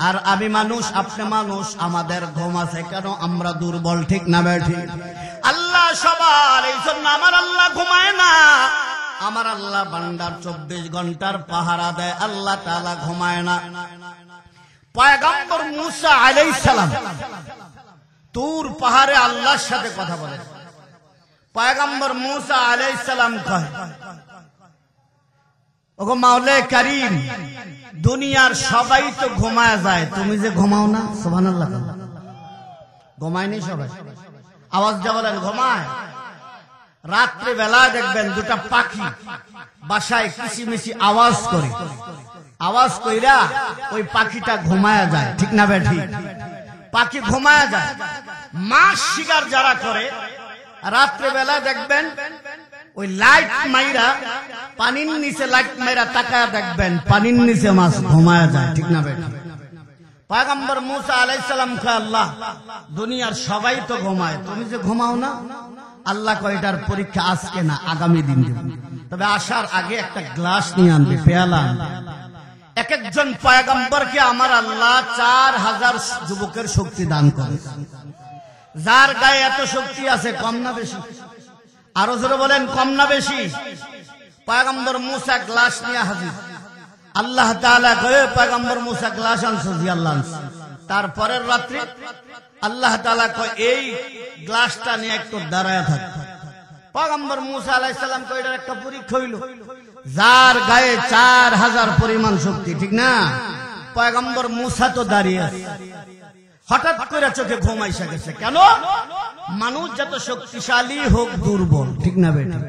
আর আমি মানুষ, আপনি মানুষ, আমাদের ঘুম আছে কেন? আমরা দুর্বল, ঠিক না বেঠি? আল্লাহ সবল, এই জন্য আমার আল্লাহ ঘুমায় না। আমার আল্লাহ বান্দার 24 ঘন্টার পাহারা দেয়, আল্লাহ তাআলা ঘুমায় না। পয়গম্বর মুসা আলাইহিস সালাম তুর পাহাড়ে আল্লাহর সাথে কথা বলেন। পয়গম্বর মুসা আলাইহিস সালাম কয়, ওগো মাওলা কারীম, দুনিয়ার সবাই তো ঘুমায় যায়, তুমি যে ঘুমাও না? সুবহানাল্লাহ। ঘুমায় নি সবাই? আওয়াজ দিয়ে বলেন ঘুমায়। রাত্রে বেলা দেখবেন দুটা পাখি বাসায় কিচিমিচি আওয়াজ করে, আওয়াজ কইরা ওই পাখিটা ঘুমায়া যায়, ঠিক না বে ঠিক? পাখি ঘুমায়া যায়। মাছ শিকার যারা করে রাত্রে বেলা দেখবেন ওই লাইট মাইরা পানির নিচে লাইট মাইরা তাকায়া দেখবেন পানির নিচে মাছ ঘুমায়া যায়, ঠিক না বে ঠিক? পয়গম্বর মুসা আলাইহিস সালাম কয় আল্লাহ দুনিয়ার সবাই তো ঘুমায়, তুমি যে ঘুমাও না? আল্লাহ কয় এটার পরীক্ষা আজকে না আগামী দিন দেব, তবে আসার আগে একটা গ্লাস নিয়ে আনবে, পেয়ালা আনবে। এক একজন পয়গম্বরকে আমার আল্লাহ 4000 যুবকের শক্তি দান করে। যার গায়ে এত শক্তি আছে, কম না বেশি? আরো জোরে বলেন, কম না বেশি? পয়গম্বর মুসা গ্লাস নিয়ে হাজির। আল্লাহ তাআলা কয়ে পয়গম্বর মুসা গ্লাস আনছো? জি আল্লাহ আনছে। তারপরের রাত্রি আল্লাহ তাআলা কয় এই গ্লাসটা নিয়ে একটু দাঁড়ায় থাক। পয়গম্বর মুসা আলাইহিস সালাম কয় এটার একটা পরীক্ষা হইল। যার গায়ে 4000 পরিমাণ শক্তি, ঠিক না? পয়গম্বর মুসা তো দাঁড়িয়ে আছে, হঠাৎ করে চোখে ঘুম আইসা গেছে। কেন? মানুষ যত শক্তিশালী হোক দুর্বল, ঠিক না বেঠি?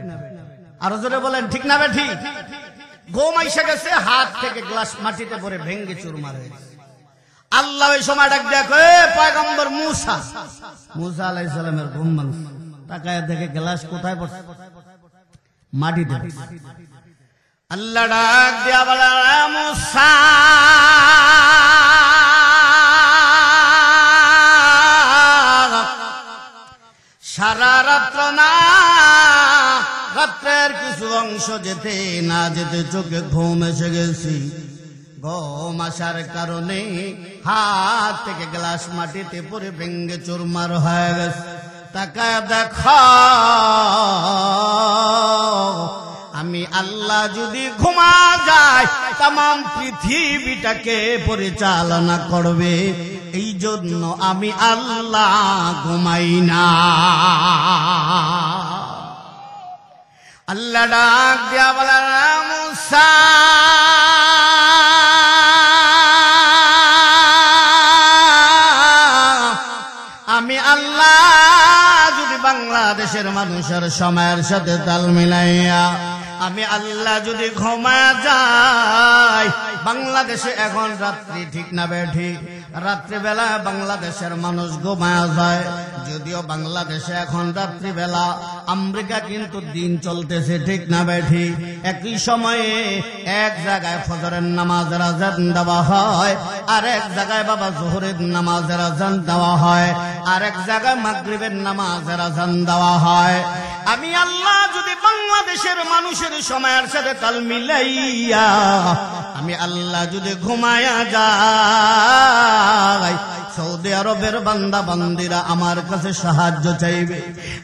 আরো জোরে বলেন, ঠিক না বেঠি? ঘুম আইসা গেছে, হাত থেকে গ্লাস মাটিতে পড়ে ভেঙ্গে চুরমার হয়ে গেছে। আল্লাহ ওই সময় ডাক দেখো পয়গম্বর মুসা। মুসা আলাইহিস সালামের ঘুম ভাঙছে, তাকায় দেখে গ্লাস কোথায় পড়ছে? মাটিতে। আল্লাহ ডাক দিয়া বলে মুসা সারা রাত্র না, রাত্রের কিছু অংশ যেতে না যেতে চোখে ঘুম এসে গেছি। ঘুম আসার কারণে হাত থেকে গ্লাস মাটিতে পড়ে ভেঙ্গে চুরমার হয়ে গেছে। তাকায় দেখো আমি আল্লাহ যদি ঘুমা যায় তামাম পৃথিবীটাকে পরিচালনা করবে, এই জন্য আমি আল্লাহ ঘুমাই না। আল্লাহ ডাক দিয়া বলে মুসা আমি আল্লাহ যদি বাংলাদেশের মানুষের সময়ের সাথে তাল মিলাইয়া আমি আল্লাহ যদি ঘুমা যাই, বাংলাদেশে এখন রাত্রি, ঠিক না বেঠি? রাত্রিবেলা বাংলাদেশের মানুষ ঘুমায়া যায়, যদিও বাংলাদেশে এখন রাত্রিবেলা, আমেরিকা কিন্তু দিন চলতেছে, ঠিক না বেঠি? একই সময়ে এক জায়গায় ফজরের নামাজের আযান দেওয়া হয়, আর এক জায়গায় বাবা যোহরের নামাজের আযান দেওয়া হয়, আর এক জায়গায় মাগরিবের নামাজের আযান দেওয়া হয়। আমি আল্লাহ যদি বাংলাদেশের মানুষের সময়ের সাথে তাল মিলাইয়া আমি আল্লাহ যদি ঘুমায়া যাই, সৌদি আরবের বান্দা বান্দিরা আমার কাছে সাহায্য চাইবে।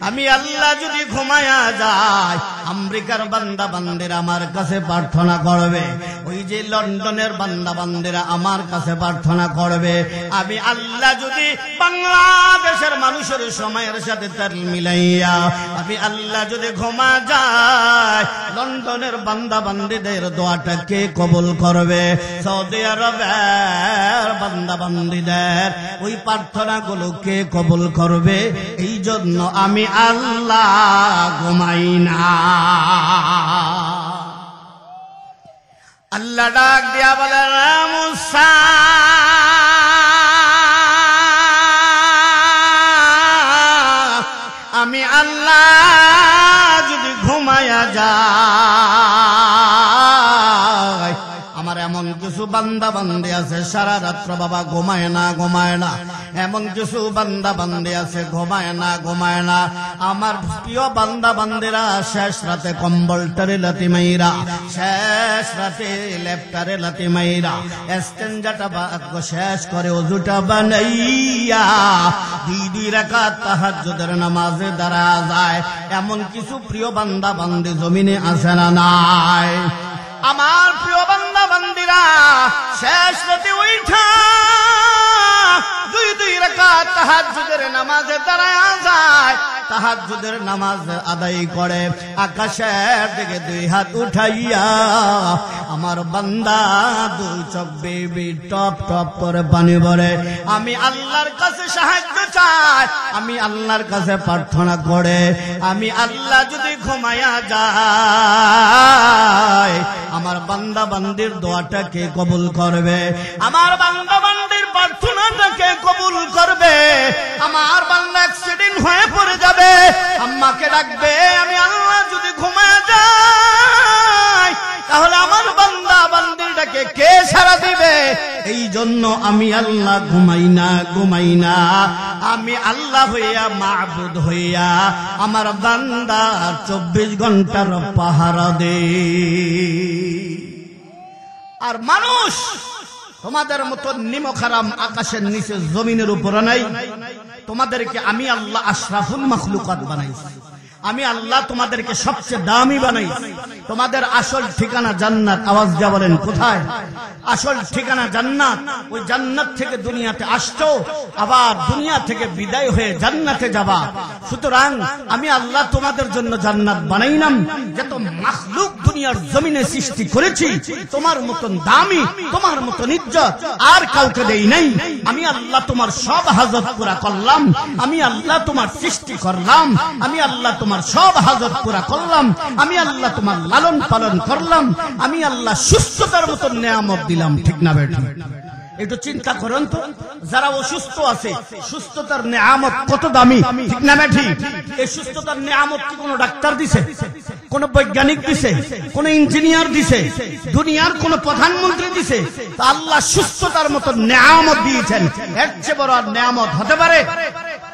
আমি আল্লাহ যদি ঘুমায়া যাই, আমেরিকার বান্দা বান্দিরা আমার কাছে প্রার্থনা করবে, ওই যে লন্ডনের বান্দা বান্দিরা আমার কাছে প্রার্থনা করবে। আমি আল্লাহ যদি বাংলাদেশের মানুষের সময়ের সাথে তাল মিলাইয়া আমি আল্লাহ যদি ঘুমা যাই, লন্ডনের বান্দা বান্দিদের দোয়াটা কে কবুল করবে? সৌদি আরবের বান্দা বান্দিদের ওই প্রার্থনাগুলো কে কবুল করবে? এই জন্য আমি আল্লাহ ঘুমাই না। আল্লাহ ডাক দিয়া বলে মুসা আমি আল্লাহ যদি ঘুমায়া যাই, আমার এমন কিছু বান্দা বান্দি আছে সারা রাত্র বাবা ঘুমায় না, এমন কিছু বান্দা বান্দি আছে ঘুমায় না। আমার প্রিয় বান্দা বান্দিরা শেষ রাতে কম্বলটারে লাতি মাইরা, শেষ রাতে লেপটারে লাতি মাইরা, এস্তেঞ্জাটা শেষ করে ওযুটা বানাইয়া 2 রাকাত তাহাজ্জুদের নামাজে দাঁড়া যায়। এমন কিছু প্রিয় বান্দা বান্দি জমিনে আছে না নাই? আমার প্রিয় বান্দা বান্দিরা শেষ রাতে উঠা 2 রাকাত তাহাজ্জুদের নামাজে দাঁড়ায় যায়। তাহাজ্জুদের নামাজ আদায় করে আকাশের দিকে দুই হাত উঠাইয়া আমার বান্দা দুই চোখ বেবি টপ টপ করে পানি ভরে আমি আল্লাহর কাছে সাহায্য চাই, আমি আল্লাহর কাছে প্রার্থনা করে আমি আল্লাহ যদি ঘুমায়া যায় আমার বান্দা বান্দির দোয়াটাকে কবুল করবে, আমার বান্দা বান্দির প্রার্থনাটাকে কবুল করবে। আমার বান্দা অ্যাক্সিডেন্ট হয়ে পড়ে যাবে, আম্মাকে ডাকবে, আমি আল্লাহ যদি ঘুমায়া যাই তাহলে আমার বান্দা বান্দিটাকে কে সাড়া দিবে? এই জন্য আমি আল্লাহ ঘুমাই না, আমি আল্লাহ হইয়া মাবুদ হইয়া আমার বান্দা 24 ঘন্টার পাহারা দে। আর মানুষ তোমাদের মতো নিমখারাম আকাশের নিচে জমিনের উপরে নাই। তোমাদেরকে আমি আল্লাহ আশরাফুল মাখলুকাত বানাইছি, আমি আল্লাহ তোমাদেরকে সবচেয়ে দামি বানাইছি। তোমাদের আসল ঠিকানা জান্নাত। আওয়াজ দিয়া বলেন কোথায়? আসল ঠিকানা জান্নাত। ওই জান্নাত থেকে দুনিয়াতে আসছো, আবার দুনিয়া থেকে বিদায় হয়ে জান্নাতে যাবা। সুতরাং আমি আল্লাহ তোমাদের জন্য জান্নাত বানাইলাম। যত মাখলুক দুনিয়ার জমিনে সৃষ্টি করেছি তোমার মতন দামি, তোমার মতন ইজ্জত আর কাউকে দেই নাই। আমি আল্লাহ তোমার সব হাজত পুরা করলাম, আমি আল্লাহ তোমার সৃষ্টি করলাম, আমি আল্লাহ তোমার সব হাজত পুরা করলাম, আমি আল্লাহ তোমার লালন পালন করলাম, আমি আল্লাহ সুস্থতার মতো নিয়ামত দিলাম। ঠিক না বেঠিক? একটু চিন্তা করেন তো, যারা অসুস্থ আছে সুস্থতার নিয়ামত কত দামি। ঠিক না বেঠিক? এই সুস্থতার নিয়ামত কি কোনো ডাক্তার দিছে, কোন বৈজ্ঞানিক দিছে, কোন ইঞ্জিনিয়ার দিছে, দুনিয়ার কোন প্রধানমন্ত্রী দিছে? আল্লাহ সুস্থতার মতো নিয়ামত দিয়েছেন, এর চেয়ে বড় আর নিয়ামত হতে পারে?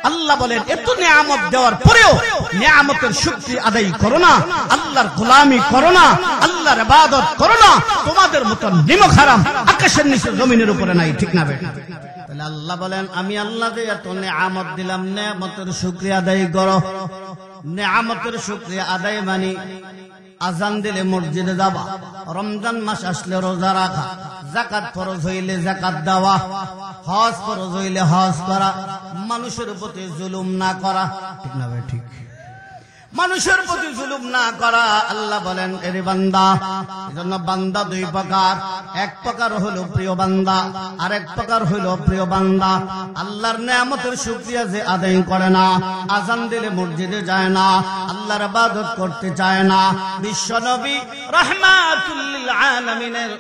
আল্লাহ বলেন এত নিয়ামত দেওয়ার পরেও নিয়ামতের শুকরিয়া আদায় করো না, আল্লাহর গোলামি করো না, আল্লাহর ইবাদত করো না। তোমাদের মতো নিমখারাম আকাশের নিচে জমিনের উপরে নাই। ঠিক না বেঠিক? তাহলে আল্লাহ বলেন আমি আল্লাহ যে এত নিয়ামত দিলাম, নিয়ামতের শুকরিয়া আদায় করো। নিয়ামতের শুকরিয়া আদায় মানে আজান দিলে মসজিদে যাবা, রমজান মাস আসলে রোজা রাখা, যাকাত ফরজ হইলে যাকাত দেওয়া, হজ ফরজ হইলে হজ করা, মানুষের প্রতি জুলুম না করা। ঠিক না ভাই? ঠিক। মানুষের প্রতি জুলুম না করা। আল্লাহ বলেন এরে বান্দা, এজন্য বান্দা দুই প্রকার, এক প্রকার হলো প্রিয় বান্দা, আর এক প্রকার হলো প্রিয় বান্দা। আল্লাহর নিয়ামতের শুকরিয়া যে আদায় করে না, আজান দিলে মসজিদে যায় না, আল্লাহর ইবাদত করতে চায় না, বিশ্ব নবী রাহমাতুল লিল আলামিনের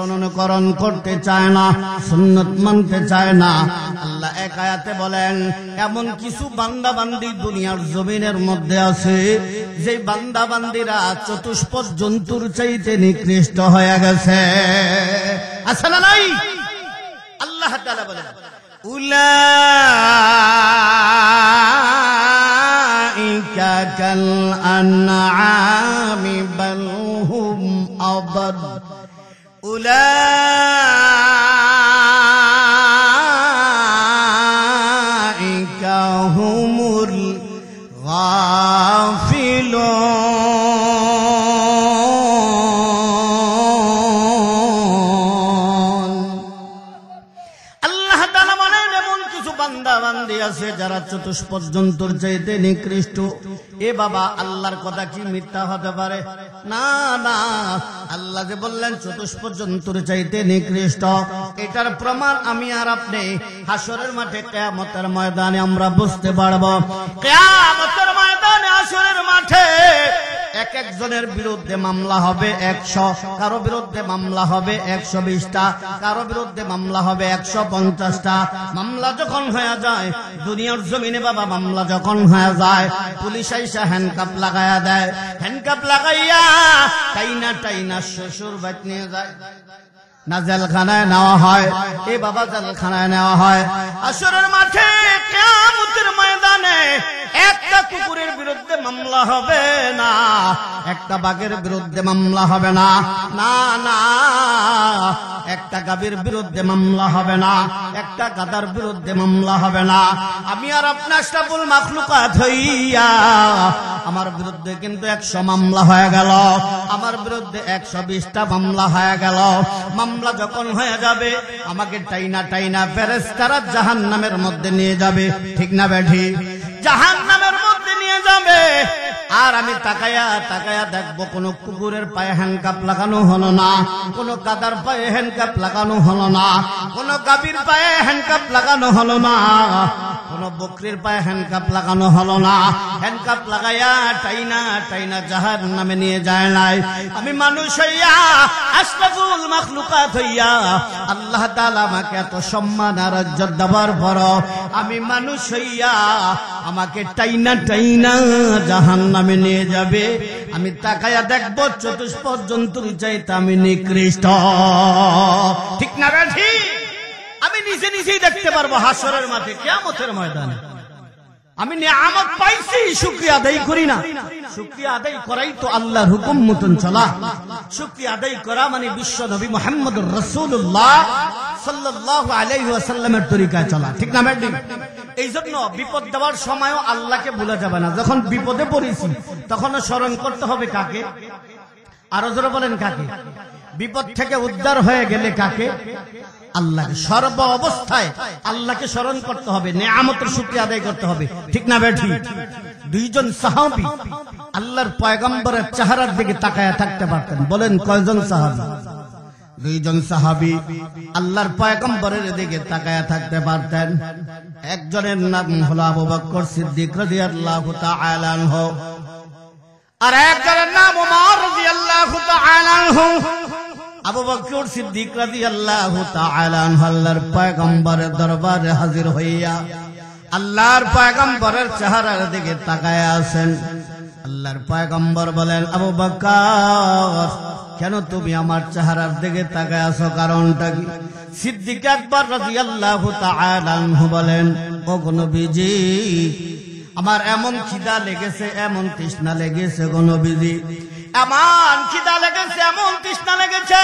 অনুকরণ করতে চায় না, সুন্নাত মানতে চায় না। আল্লাহ এক আয়াতে বলেন এমন কিছু বান্দা বান্দি দুনিয়ার জমিনের মধ্যে আছে যে বান্দা বান্দিরা চতুষ্পদ জন্তুর চাইতে নিকৃষ্ট হয়ে গেছে। আছে না নাই? আল্লাহ তাআলা বলেন উলাইকা কাল আনআমি বাল হুম আদাল, উলাইকা হুমুল আছে যারা চতুষ্পদ জন্তুর চাইতে নিকৃষ্ট। এ বাবা, আল্লাহর কথা কি মিথ্যা হতে পারে? না না, আল্লাহ যে বললেন চতুষ্পদ জন্তুর চাইতে নিকৃষ্ট, এটার প্রমাণ আমি আর আপনি হাসরের মাঠে কিয়ামতের ময়দানে আমরা বুঝতে পারবো। কিয়ামতের ময়দানে হাসরের মাঠে এক একজনের বিরুদ্ধে মামলা হবে 100, কারো বিরুদ্ধে মামলা হবে 120টা, কারো বিরুদ্ধে মামলা হবে 150টা। মামলা যখন হয়ে যায় দুনিয়ার জমিনে বাবা, মামলা যখন হয়ে যায় পুলিশ আইসা হ্যান্ডকাপ লাগাইয়া দেয়, হ্যান্ডকাপ লাগাইয়া টাইনা শ্বশুর বাড়ি নিয়ে যায়, না জেলখানায় নেওয়া হয়। এ বাবা, জেলখানায় নেওয়া হয়। হাসরের মাঠে কিয়ামতের ময়দানে একটা কুকুরের বিরুদ্ধে মামলা হবে না, একটা বাঘের বিরুদ্ধে মামলা হবে না, না না, একটা গাভীর বিরুদ্ধে মামলা হবে না, একটা গাধার বিরুদ্ধে মামলা হবে না। আমি আর আপনার আশরাফুল মাখলুকাত হইয়া আমার বিরুদ্ধে কিন্তু 100 মামলা হয়ে গেল, আমার বিরুদ্ধে 120টা মামলা হয়ে গেল। মামলা যখন হয়ে যাবে আমাকে টাইনা ফেরেশতারা জাহান্নামের মধ্যে নিয়ে যাবে। ঠিক না বেঠি? জাহান্নামের মধ্যে যাবে। আর আমি তাকায়া তাকায়া দেখবো কোন কুকুরের পায়ে হ্যান্ডকাপ লাগানো হলো না, কোন গাদার পায়ে হ্যান্ডকাপ লাগানো হলো না, কোন গাভীর পায়ে হ্যান্ডকাপ লাগানো হলো না, কোন বকরির পায়ে হ্যান্ডকাপ লাগানো হলো না। হ্যান্ডকাপ লাগাইয়া টাইনা টাইনা জাহান্নামে নিয়ে যায় নাই। আমি মানুষ হইয়া আশরাফুল মাখলুকাত হইয়া আল্লাহ তাআলা আমাকে এত সম্মান আর ইজ্জত দেওয়ার পর আমি মানুষ হইয়া আমাকে টাইনা টাইনা জাহান্নামে নিয়ে যাবে। আমি তাকায়া দেখবো চতুষ্পদ জন্তুর চাইতে আমি নিকৃষ্ট। ঠিক না রে? ঠিক। আমি নিজে নিজেই দেখতে পারবো হাসরের মাঠে, কিয়ামতের ময়দানে। আমি নিয়ামত পাইছি, শুকরিয়া আদায় করি না। শুকরিয়া আদায় করাই তো আল্লাহর হুকুম মতন চলা। শুকরিয়া আদায় করা মানে বিশ্ব নবী মুহাম্মদুর রাসূলুল্লাহ সাল্লাল্লাহু আলাইহি ওয়াসাল্লামের তরিকায় চলা। ঠিক না ম্যাডাম? এই জন্য বিপদ দেওয়ার সময়ও আল্লাহকে ভুলা যাবে না। যখন বিপদে পড়েছি তখনও স্মরণ করতে হবে কাকে? আরো জোরে বলেন কাকে? বিপদ থেকে উদ্ধার হয়ে গেলে কাকে? আল্লাহকে। সর্ব অবস্থায় আল্লাহকে স্মরণ করতে হবে, নিয়ামতের শুকরিয়া আদায় করতে হবে। ঠিক না বেঠি? দুইজন সাহাবী আল্লাহর পয়গম্বরের চেহারার দিকে তাকায়া থাকতে পারতেন। বলেন কয়জন সাহাবী? দুইজন সাহাবী আল্লাহর পয়গম্বরের দিকে তাকায়া থাকতে পারতেন। একজনের নাম হলো আবু বকর সিদ্দিক রাদিয়াল্লাহু তাআলা আনহু, আর একজনের নাম ওমর রাদিয়াল্লাহু তাআলা আনহু। আবু বকর সিদ্দিক রাদিয়াল্লাহু তাআলা আনহু আল্লাহর পয়গম্বরের দরবারে হাজির হইয়া আল্লাহর পয়গম্বরের চেহারার দিকে তাকায়া আছেন। আল্লাহর পয়গম্বর বলেন, আবু বকর, কেন তুমি আমার চেহারার দিকে তাকায় আছো? কারণটা কি? সিদ্দিক আকবর রাদিয়াল্লাহু তাআলা আনহু বলেন, ও নবীজি, আমার এমন খিদা লেগেছে, এমন তৃষ্ণা লেগেছে গো নবীজি, এমন খিদা লেগেছে, এমন তৃষ্ণা লেগেছে,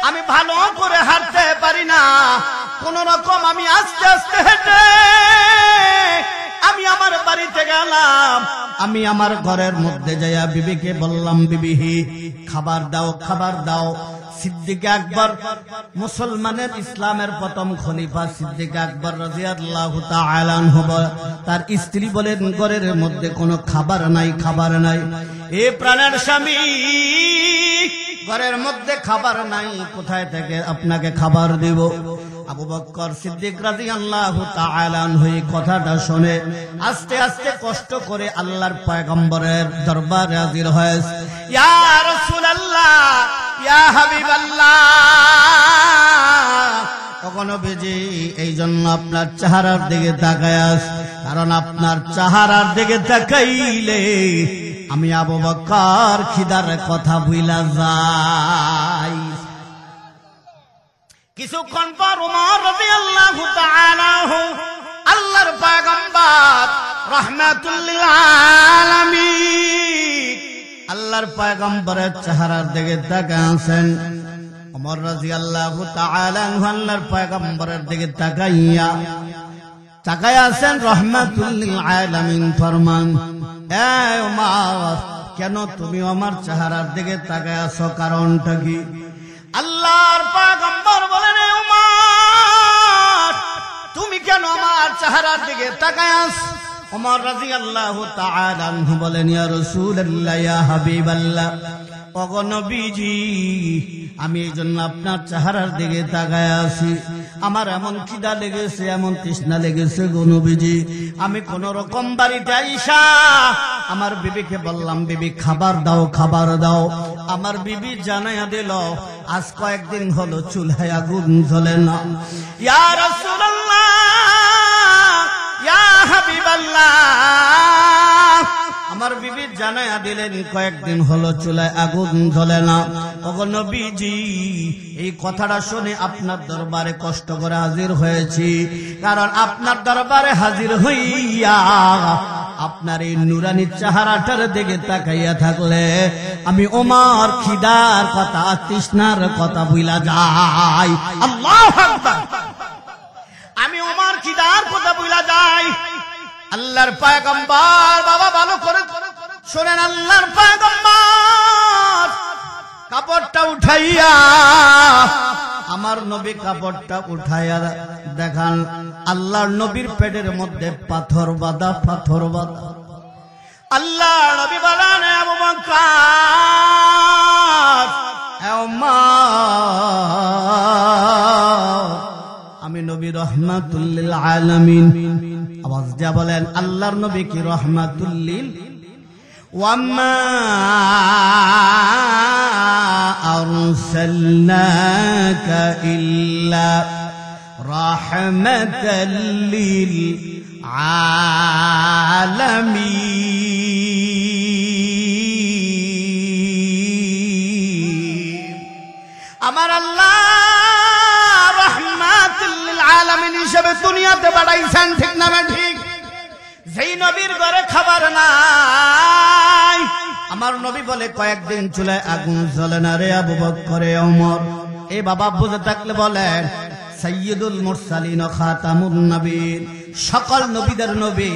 আমি ভালো করে হাঁটতে পারি না। কোন রকম আমি আস্তে আস্তে হেঁটে আমি আমার বাড়িতে গেলাম। আমি আমার ঘরের মধ্যে যাইয়া বিবিকে বললাম, বিবিহি, খাবার দাও, খাবার দাও। সিদ্দিক আকবর, মুসলমানের ইসলামের প্রথম খলিফা সিদ্দিক আকবর রাদিয়াল্লাহু তাআলা আনহু, তার স্ত্রী বলেন, ঘরের মধ্যে কোনো খাবার নাই, খাবার নাই। এ প্রাণের স্বামী, ঘরের মধ্যে খাবার নাই, কোথায় থেকে আপনাকে খাবার দেব? আবু বকর সিদ্দিক রাদিয়াল্লাহু তাআলা আনহু কথাটা শুনে আস্তে আস্তে কষ্ট করে আল্লাহর পয়গম্বরের দরবারে হাজির হয়েছে। ইয়া রাসূলুল্লাহ, ইয়া হাবিবাল্লাহ, ওগো নবীজি, এই জন্য আপনার চেহারার দিকে তাকায় আছি, কারণ আপনার চেহারার দিকে তাকাইলে আমি আবু বকর খিদার কথা ভুইলা যাই। কিছুক্ষণ পর ওমর রাদিয়াল্লাহু তাআলা আনহু, আল্লাহর পয়গম্বর রাহমাতুল লিল আলামিন, আল্লাহর পয়গম্বরের চেহারার দিকে তাকায় আছেন। ওমর রাদিয়াল্লাহু তাআলা আনহু আল্লাহর পয়গম্বরের দিকে তাকায় আছেন। রাহমাতুল লিল আলামিন ফরমান, এ ওমর, কেন তুমি আমার চেহারার দিকে তাকায় আছো? কারণটা কি? আল্লাহর পয়গম্বর বলেন, ওমর, তুমি কেন আমার চেহারার দিকে তাকায় আছো? ওমর রাদিয়াল্লাহু তাআলা আনহু বলেন, ইয়া রাসূলুল্লাহ, ইয়া হাবিবাল্লাহ, ওগো নবীজি, আমি এই জন্য আপনার চেহারার দিকে তাকায় আছি। আমার এমন খিদা লেগেছে, এমন তৃষ্ণা লেগেছে গো নবীজি, আমি কোন রকম বাড়িতে আইসা আমার বিবিকে বললাম, বিবি খাবার দাও, খাবার দাও। আমার বিবি জানাইয়া দিল, আজ কয়েকদিন হলো চুলায় আগুন জ্বলে না। ইয়া রাসূলুল্লাহ, ইয়া হাবিবাল্লাহ, আমার বিবি জানাইয়া দিলেন কয়েকদিন হলো চুলায় আগুন জ্বলে না। ওগো নবীজি, এই কথাটা শুনে আপনার দরবারে কষ্ট করে হাজির হয়েছি, কারণ আপনার দরবারে হাজির হইয়া আপনার এই নুরানি চেহারাটার দিকে তাকাইয়া থাকলে আমি ওমর খিদার কথা, তৃষ্ণার কথা ভুলা যাই। আল্লাহু আকবার, আমি ওমর খিদার কথা ভুলা যাই। আল্লাহর পয়গম্বর, বাবা ভালো করে শোনেন, আল্লাহর পয়গম্বর কাপড়টা উঠাইয়া, আমার নবী কাপড়টা উঠাইয়া দেখান, আল্লাহর নবীর পেটের মধ্যে পাথর বাঁধা, পাথর বাঁধা। আল্লাহ নবী বলেন আবু বকর আমি নবী রাহমাতুল লিল আলামিন। আওয়াজ দিয়া বলেন আল্লাহর নবী কি রাহমাতুল লিল ওয়ামা আরসালনাকা ইল্লা রাহমাতাল লিল আলামিন। আমার আল্লাহ রাহমাতুল লিল আলামিন হিসেবে দুনিয়াতে পাঠাইছেন, ঠিক না ঠিক? যেই নবীর ঘরে খাবার নাই, আমার নবী বলে কয়েকদিন চুলায় আগুন জ্বলে না রে আবু বকর ওমর। এই বাবা বুঝে থাকলে বলেন সাইয়্যিদুল মুরসালিন ও খাতামুন নবীন, সকল নবীদের নবী,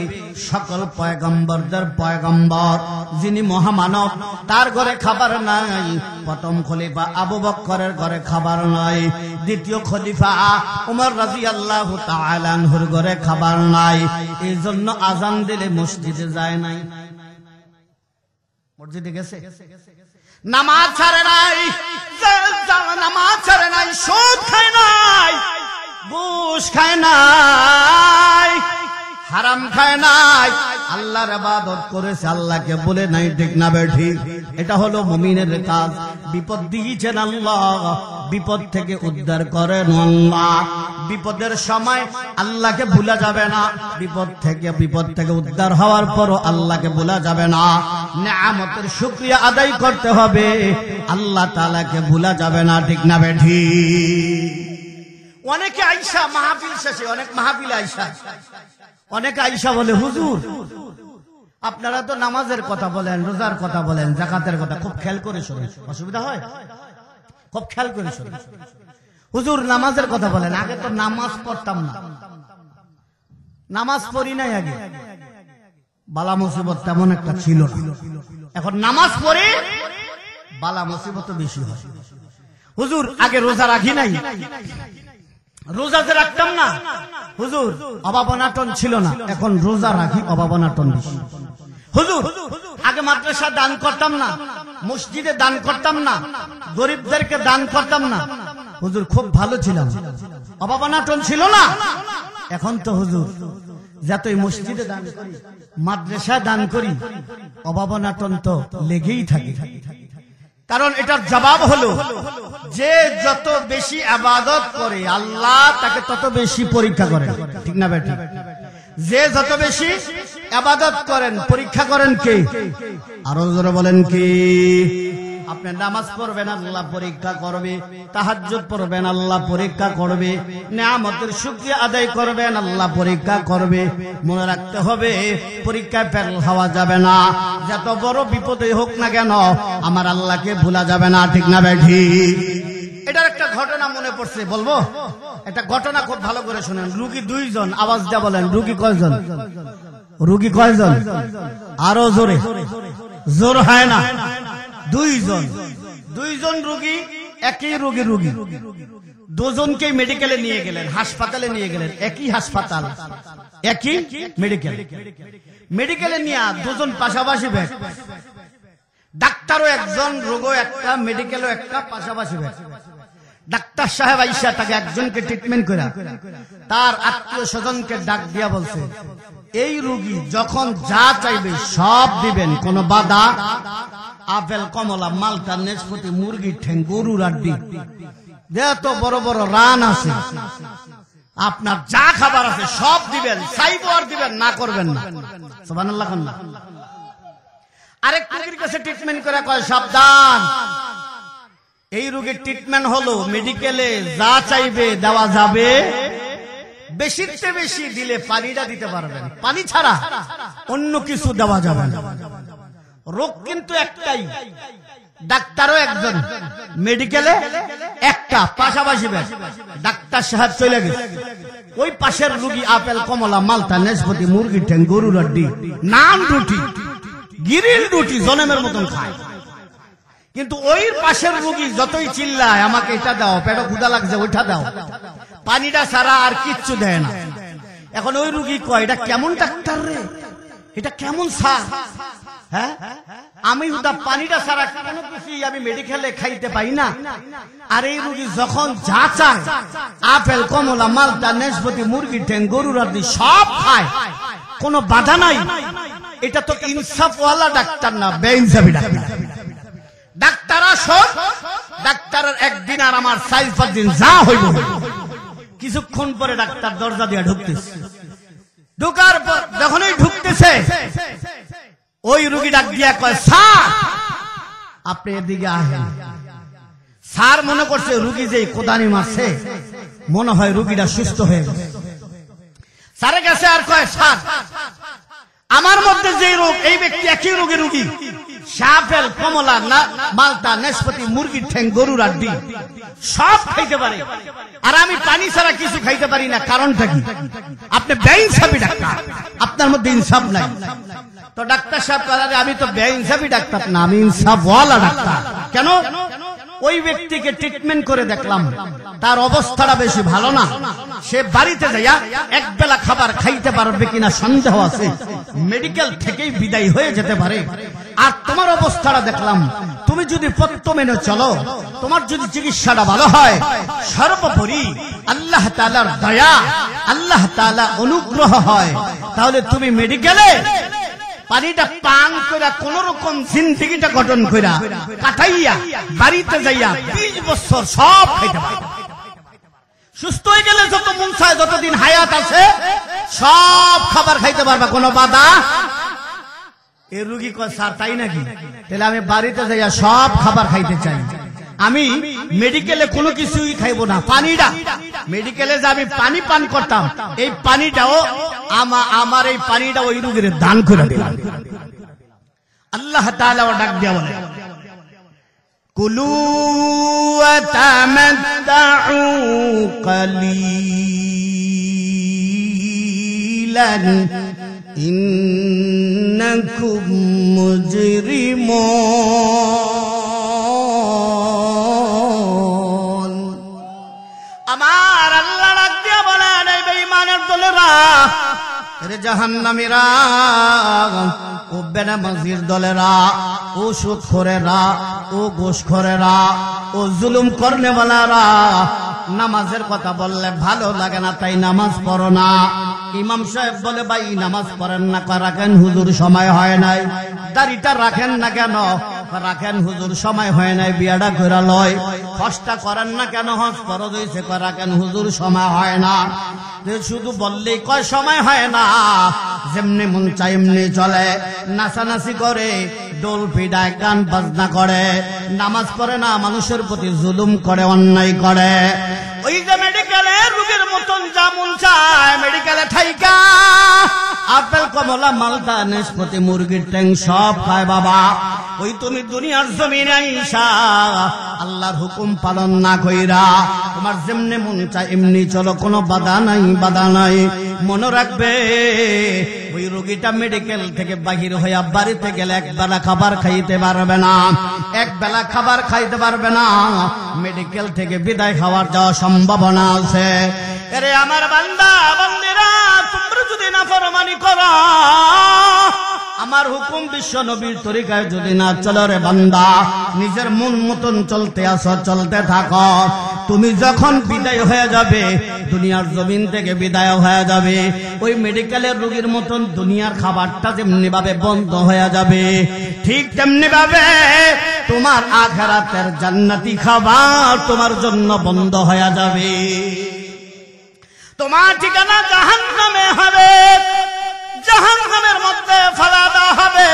সকল পয়গম্বরদের পয়গম্বর, যিনি মহামানব, তার ঘরে খাবার নাই। প্রথম খলিফা আবু বকরের ঘরে খাবার নাই, দ্বিতীয় খলিফা ওমর রাদিয়াল্লাহু তাআলা আনহুর ঘরে খাবার নাই। এই জন্য আজান দিলে মসজিদে যায় নাই। মসজিদে গেছে, নামাজ ছাড়ে নাই, নামাজ ছাড়ে নাই, সুদ খায় নাই, ঘুষ খায় নাই, হারাম খায় নাই, আল্লাহর ইবাদত করেছে, আল্লাহকে বলে নাই, ঠিক না ঠিক? এটা হলো মুমিনের কাজ। বিপদ দিয়েছেন আল্লাহ, বিপদ থেকে উদ্ধার করেন আল্লাহ। বিপদের সময় আল্লাহকে ভুলা যাবে না, বিপদ থেকে উদ্ধার হওয়ার পরও আল্লাহকে ভুলা যাবে না। নিয়ামতের শুকরিয়া আদায় করতে হবে, আল্লাহ তাআলাকে ভুলা যাবে না, ঠিক না ঠিক? অনেকে আইসা মাহফিল শেষে, অনেক মাহফিল আইসা, অনেকে আইসা বলে হুজুর আপনারা তো নামাজের কথা বলেন, রোজার কথা বলেন, যাকাতের কথা, খুব খেয়াল করে শোনেন, অসুবিধা হয়? খুব খেয়াল করে শোনেন। হুজুর নামাজের কথা বলেন, আগে তো নামাজ পড়তাম না, নামাজ পড়ি নাই আগে, বালা মুসিবত তেমন একটা ছিল না, এখন নামাজ পড়ে বালা মুসিবত বেশি হয়। হুজুর আগে রোজা রাখি নাই, রোজা যে রাখতাম না হুজুর, অভাব অনাটন ছিল না, এখন রোজা রাখি, অভাব অনাটন বেশি। হুজুর আগে মাদ্রাসা দান করতাম না, মসজিদে দান করতাম না, গরিবদেরকে দান করতাম না, হুজুর খুব ভালো ছিলাম, অভাব অনাটন ছিল না। এখন তো হুজুর যতই মসজিদে দান করি, মাদ্রাসায় দান করি, অভাব অনাটন তো লেগেই থাকে। কারণ এটার জবাব হলো যে যত বেশি ইবাদত করে আল্লাহ তাকে তত বেশি পরীক্ষা করেন, ঠিক না বেটি? যে যত বেশি ইবাদত করেন পরীক্ষা করেন কে? আরো জোরে বলেন কি? আপনি নামাজ পড়বেন আল্লাহ পরীক্ষা করবে, তাহাজ্জুদ পড়বেন আল্লাহ পরীক্ষা করবে, নিয়ামতের শুকরিয়া আদায় করবেন আল্লাহ পরীক্ষা করবে। মনে রাখতে হবে পরীক্ষায় ফেল হওয়া যাবে না, যত বড় বিপদে হোক না কেন আমার আল্লাহকে ভুলা যাবে না, ঠিক না বেঠি? এটার একটা ঘটনা মনে পড়ছে, বলবো? একটা ঘটনা খুব ভালো করে শুনেন। রুগী দুইজন, আওয়াজ দিয়ে বলেন রুগী কয়জন? রুগী কয়জন? আরো জোরে, জোর হয় না। দুইজন, দুইজন রুগী, একই রুগী, দুজনকে মেডিকেলে নিয়ে গেলেন, হাসপাতালে নিয়ে গেলেন, একই হাসপাতাল, একই মেডিকেলে নিয়ে দুজন পাশাপাশি বেড, ডাক্তারও একজন, রোগও একটা, মেডিকেলও একটা, পাশাপাশি বেড। ডাক্তার সাহেব আইসা তাকে একজনকে ট্রিটমেন্ট করে তার আত্মীয় স্বজনকে ডাক দিয়া বলছে, এই রোগী যখন যা চাইবে সব দিবেন, কোন বাধা, আপেল, কমলা, মালটা, নেসপতি, মুরগির ঠ্যাং, গরুর আড্ডি, যত বড় বড় রান আছে, আপনার যা খাবার আছে সব দিবেন, চাইবো আর দিবেন, না করবেন না। সুবহানাল্লাহ। আরেক রোগীর কাছে ট্রিটমেন্ট করে কয়, সাবধান, এই রোগীর ট্রিটমেন্ট হলো মেডিকেলে যা চাইবে দেওয়া যাবে, বেশির চেয়ে বেশি দিলে পানিটা দিতে পারবেন, পানি ছাড়া অন্য কিছু দেওয়া যাবে না। রোগ কিন্তু একটাই, ডাক্তারও একজন, মেডিকেলে একটা, পাশাপাশি বেড। ডাক্তার সাহেব চলে গেছে, ওই পাশের রোগী আপেল, কমলা, মালটা, নেসপতি, মুরগির ঠ্যাং, গরুর আড্ডি, নান রুটি, গিরিল রুটি জনমের মতন খায়। কিন্তু ওই পাশের রোগী যতই চিল্লায় আমাকে এটা দাও, পেটে ক্ষুধা লাগছে ওইটা দাও, পানিটা ছাড়া আর কিচ্ছু দেয় না। এখন ওই রোগী কয়, এটা কেমন ডাক্তার রে, এটা কেমন স্যার, হ্যাঁ, আমি ওটা পানিটা ছাড়া কোনো কিছুই আমি মেডিকেলে খাইতে পাই না। আর এই রোগী যখন যা চায় আপেল, কমলা, মালটা, নাশপাতি, মুরগি ঠ্যাং, গরুর হাড্ডি সব খায়, কোনো বাধা নাই। এটা তো ইনসাফওয়ালা ডাক্তার না, বেইনসাফি ডাক্তার। ডাক্তার আসো, ডাক্তারের একদিন আর আমার 4-5 দিন যা হইল। কিছুক্ষণ পরে ডাক্তার দরজা দিয়ে ঢুকতেছে। ঢুকার পর যখনই ঢুকতেছে ওই রোগী ডাক দিয়া কয়, স্যার আপনি এদিকে আসেন। স্যার মনে করছে রোগী যে কোদানি মারছে, মনে হয় রোগীটা সুস্থ হয়ে গেছে। স্যারের কাছে আর কয়, স্যার আমার মধ্যে যে রোগ, এই ব্যক্তি একই রোগের রোগী, আপেল, কমলা, মালটা, নাশপাতি, মুরগির ঠ্যাং, গরুর হাড্ডি সব খাইতে পারে, আর আমি পানি ছাড়া কিছু খাইতে পারি না, কারণটা কি? আপনি বেইনসাফি ডাক্তার, আপনার মধ্যে ইনসাফ নাই। তো ডাক্তার সাহেব বলে, আমি তো বেইনসাফি ডাক্তার না, আমি ইনসাফওয়ালা ডাক্তার। কেন? ওই ব্যক্তিকে ট্রিটমেন্ট করে দেখলাম, তার অবস্থাটা বেশি ভালো না। সে বাড়িতে যাইয়া এক বেলা খাবার খাইতে পারবে কিনা সন্দেহ আছে, মেডিকেল থেকেই বিদায় হয়ে যেতে পারে। আর তোমার অবস্থাটা দেখলাম, তুমি যদি পথ্য মেনে চলো, তোমার যদি চিকিৎসাটা ভালো হয়, সর্বোপরি আল্লাহ তাআলার দয়া, আল্লাহ তাআলা অনুগ্রহ হয়, তাহলে তুমি মেডিকেলে পানিটা পান কইরা কোন রকম জিন্দেগিটা গঠন কইরা কাটাইয়া বাড়িতে যাইয়া 20 বছর সব খাইতে পারবে। সুস্থ হয়ে গেলে যত মন চায়, যতদিন হায়াত আছে সব খাবার খাইতে পারবা, কোনো বাধা। এই রোগী কয়, স্যার তাই নাকি? তাহলে আমি বাড়িতে যাইয়া সব খাবার খাইতে চাই, আমি মেডিকেলে কোনো কিছুই খাইবো না। পানিটা মেডিকেলে যে আমি পানি পান করতাম, এই পানিটাও আমার এই পানিটা ওই রোগীর দান করে দিলাম। আল্লাহ তাআলা ডাক দিয়া বলে, কুলু ওয়া তামাত্তাউ কালীলান ইন্নাকুম মুজরিমুন। আমার আল্লাহ ডাক দিয়া বলেন, এই বেঈমানের দলেরা, রে জাহান্নামীরা, ও বেনামাজির দলেরা, ও সুদখোরেরা, ও ঘুষখোরেরা, ও জুলুম করনেওয়ালারা, নামাজের কথা বললে ভালো লাগে না, তাই নামাজ পড়ো না। ইমাম সাহেব বলে, ভাই নামাজ পড়েন না? রাখেন হুজুর, সময় হয় নাই। দাড়িটা রাখেন না কেন? রাখেন হুজুর, সময় হয় নাই, বিয়াটা কইরা লয়। হজটা করেন না কেন? হজ ফরজ হইছে। রাখেন হুজুর, সময় হয় না। শুধু বললেই কয় সময় হয় না, যেমনি মন চাই এমনি চলে, নাচানাচি করে, ডোল পিটায়, গান বাজনা করে, নামাজ পড়ে না, মানুষের প্রতি জুলুম করে, অন্যায় করে। ওই যে মেডিকেলে রোগীর মতন যা মন চায় মেডিকেলে ঠাইকা আপেল, কমলা, মালটা, নাশপাতি, মুরগির ঠ্যাং সব খায় বাবা। ওই তুমি দুনিয়ার জমিনে আইসা আল্লাহর হুকুম পালন না কইরা তোমার যেমনে মন চায় এমনি চলো, কোনো বাধা নাই, বাধা নাই। মনে রাখবে, ওই রোগীটা মেডিকেল থেকে বাহির হইয়া বাড়িতে গেলে এক বেলা খাবার খাইতে পারবে না, এক বেলা খাবার খাইতে পারবে না। মেডিকেল থেকে বিদায় খাওয়ার যাওয়া সম্ভাবনা আছে। এরে আমার বান্দা বান্দিরা, তোমরা যদি নাফরমানি করো, আমার হুকুম বিশ্ব নবীর তরিকায় যদি না চলো, রে বান্দা নিজের মন মতন চলতে আসো, চলতে থাকো। তুমি যখন বিদায় হয়ে যাবে, দুনিয়ার জমিন থেকে বিদায় হয়ে যাবে, ওই মেডিকেলের রোগীর মতন দুনিয়ার খাবারটা যেমনি ভাবে বন্ধ হয়ে যাবে, ঠিক তেমনি ভাবে তোমার আখিরাতের জান্নাতি খাবার তোমার জন্য বন্ধ হয়ে যাবে। তোমার ঠিকানা জাহান্নামে হবে, জাহান্নামের মধ্যে ফেলা দেওয়া হবে।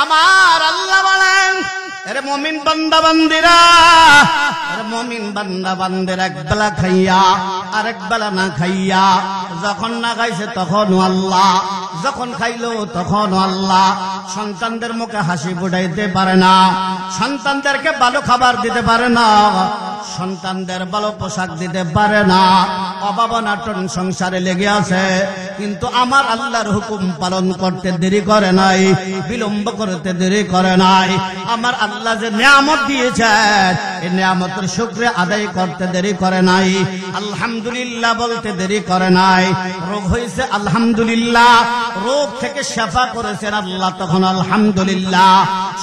আমার আল্লাহ বলেন, এরে মুমিন বান্দা বান্দিরা, এরে মুমিন বান্দা বান্দিরা, এক বেলা খাইয়া আরেক বেলা না খাইয়া, যখন না খাইছে তখনও আল্লাহ, যখন খাইলো তখনও আল্লাহ। সন্তানদের মুখে হাসি ফুটাইতে পারে না, সন্তানদেরকে ভালো খাবার দিতে পারে না, সন্তানদের ভালো পোশাক দিতে পারে না, অভাব অনটন সংসারে লেগে আছে, কিন্তু আমার আল্লাহর হুকুম পালন করতে দেরি করে নাই, বিলম্ব করতে দেরি করে নাই। আমার আল্লাহ যে নিয়ামত দিয়েছেন এই নিয়ামতের শুকরিয়া আদায় করতে দেরি করে নাই, আলহামদুলিল্লাহ বলতে দেরি করে নাই। রোগ হয়েছে আলহামদুলিল্লাহ, রোগ থেকে শেফা করেছেন আল্লাহ, তখন আলহামদুলিল্লাহ।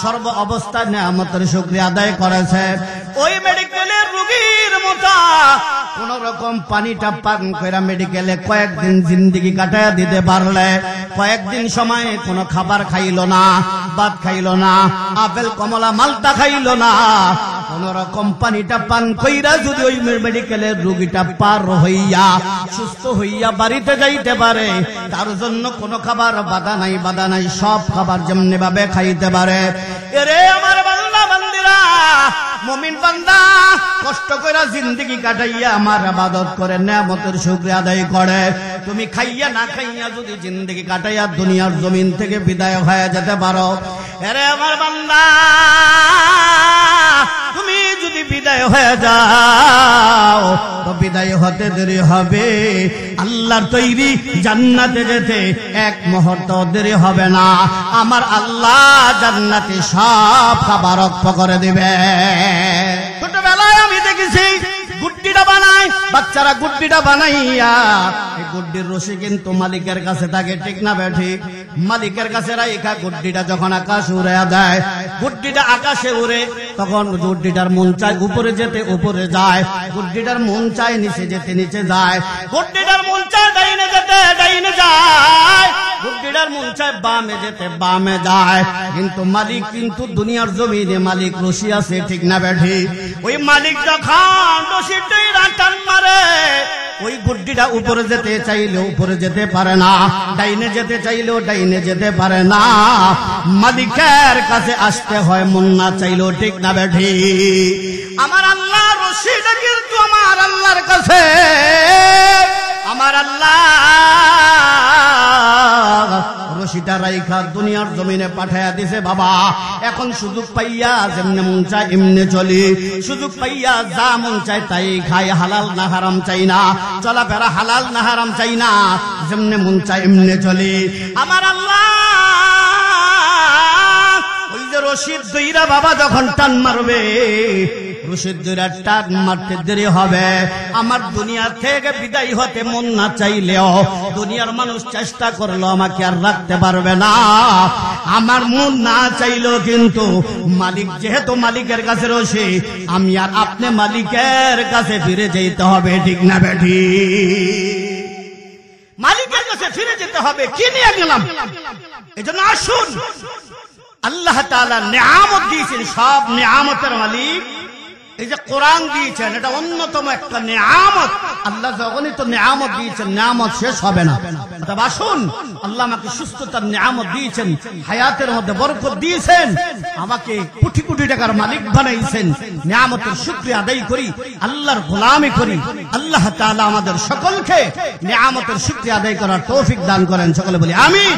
সর্ব অবস্থায় নিয়ামতের শুকরিয়া আদায় করেছে। ওই মেডিকেলের রোগীর মতো কোন রকম পানিটা পান করে মেডিকেলে কয়েকদিন জিন্দেগি কাটায় দিতে পারলে, কয়েকদিন সময় কোনো খাবার খাইলো না, ভাত খাইলো না, আপেল কমলা মালটা খাইলো না, কোন রকম পানিটা পান কইরা যদি ওই মেডিকেলের রোগীটা পার হইয়া সুস্থ হইয়া বাড়িতে যাইতে পারে, তার জন্য কোনো খাবার বাধা নাই, বাধা নাই, সব খাবার যেমনি ভাবে খাইতে পারে। এরে আমার বান্দা বান্দিরা, মুমিন বান্দা কষ্ট করে জিন্দেগি কাটাইয়া আমার ইবাদত করে নিয়ামতের শুকরিয়া আদায় করে। তুমি খাইয়া না খাইয়া যদি জিন্দেগি কাটাইয়া দুনিয়ার জমিন থেকে বিদায় হয়ে যেতে পারো, এরে আমার বান্দা তুমি যদি বিদায় হয়ে যাও তো বিদায় হতে দেরি হবে, আল্লাহর তৈরি জান্নাতে যেতে এক মুহূর্ত দেরি হবে না। আমার আল্লাহ জান্নাতে সব খাবার রক্ষ করে দিবে। ছোটবেলায় আমি দেখেছি গুড্ডিটা বানায় বাচ্চারা, গুড্ডিটা বানাইয়া এই গুড্ডির রশি কিন্তু মালিকের কাছে থাকে, ঠিক না ঠিক? মালিকের কাছে রাইখা গুড্ডিটা যখন আকাশ উড়ে দেয়, গুড্ডিটা আকাশে উড়ে, তখন গুড্ডিটার মন চায় উপরে যেতে, উপরে যায়, গুড্ডিটার মন চায় নিচে যেতে, নিচে যায়, গুড্ডিটার মন চায় ডাইনে যেতে, ডাইনে যায়, গুড্ডিটার মন চায় বামে যেতে, বামে যায়। কিন্তু মালিক কিন্তু দুনিয়ার জমিনে মালিক রশি আছে, ঠিক না ঠিক? ওই মালিক যখন রশিটাই টান মারে, ওই গুড্ডিটা উপরে যেতে চাইলেও উপরে যেতে পারে না, ডাইনে যেতে চাইলেও ডাইনে যেতে পারে না। মালিকের কাছে আসতে হয় মন না চাইলেও, ঠিক না বেঠি? আমার আল্লাহ রশিটা কিন্তু আমার আল্লাহর কাছে, আমার আল্লাহ রশিটা রাইখা দুনিয়ার জমিনে পাঠাইয়া দিছে। বাবা এখন সুযোগ পাইয়া যেমনে মন চায় এমনি চলি, সুযোগ পাইয়া যা মন চায় তাই খাই, হালাল না হারাম চাই না, চলাফেরা হালাল না হারাম চাই না, যেমনে মন চায় এমনি চলি। আমার আল্লাহ ওই যে রশিদ দইরা বাবা যখন টান মারবে, রশিদ দইরা টান মারতে দেরি হবে। আমার দুনিয়া থেকে বিদায় হতে মন না চাইলেও দুনিয়ার মানুষ চেষ্টা করলো আমাকে আর রাখতে পারবে না। আমার মন না চাইলেও কিন্তু মালিক যেহেতু মালিকের কাছে রশি, আমি আর আপনি মালিকের কাছে ফিরে যেতে হবে, ঠিক না বেঠি? মালিকের কাছে ফিরে যেতে হবে। কি নিয়ে গেলাম? এই জন্য আসুন, আল্লাহ তাআলা নিয়ামত দিয়েছেন, সব নিয়ামতের মালিক। এই যে কোরআন দিয়েছেন, এটা অন্যতম একটা নিয়ামত। আল্লাহ যখনই তো নিয়ামত দিয়েছেন, নিয়ামত শেষ হবে না। তবে আসুন, আল্লাহ আমাকে সুস্থতার নিয়ামত দিয়েছেন, হায়াতের মধ্যে বরকত দিয়েছেন, আমাকে কোটি কোটি টাকার মালিক বানাইছেন। নিয়ামতের শুকরিয়া আদায় করি, আল্লাহর গোলামি করি। আল্লাহ তাআলা আমাদের সকলকে নিয়ামতের শুকরিয়া আদায় করার তৌফিক দান করেন। সকলে বলি আমিন।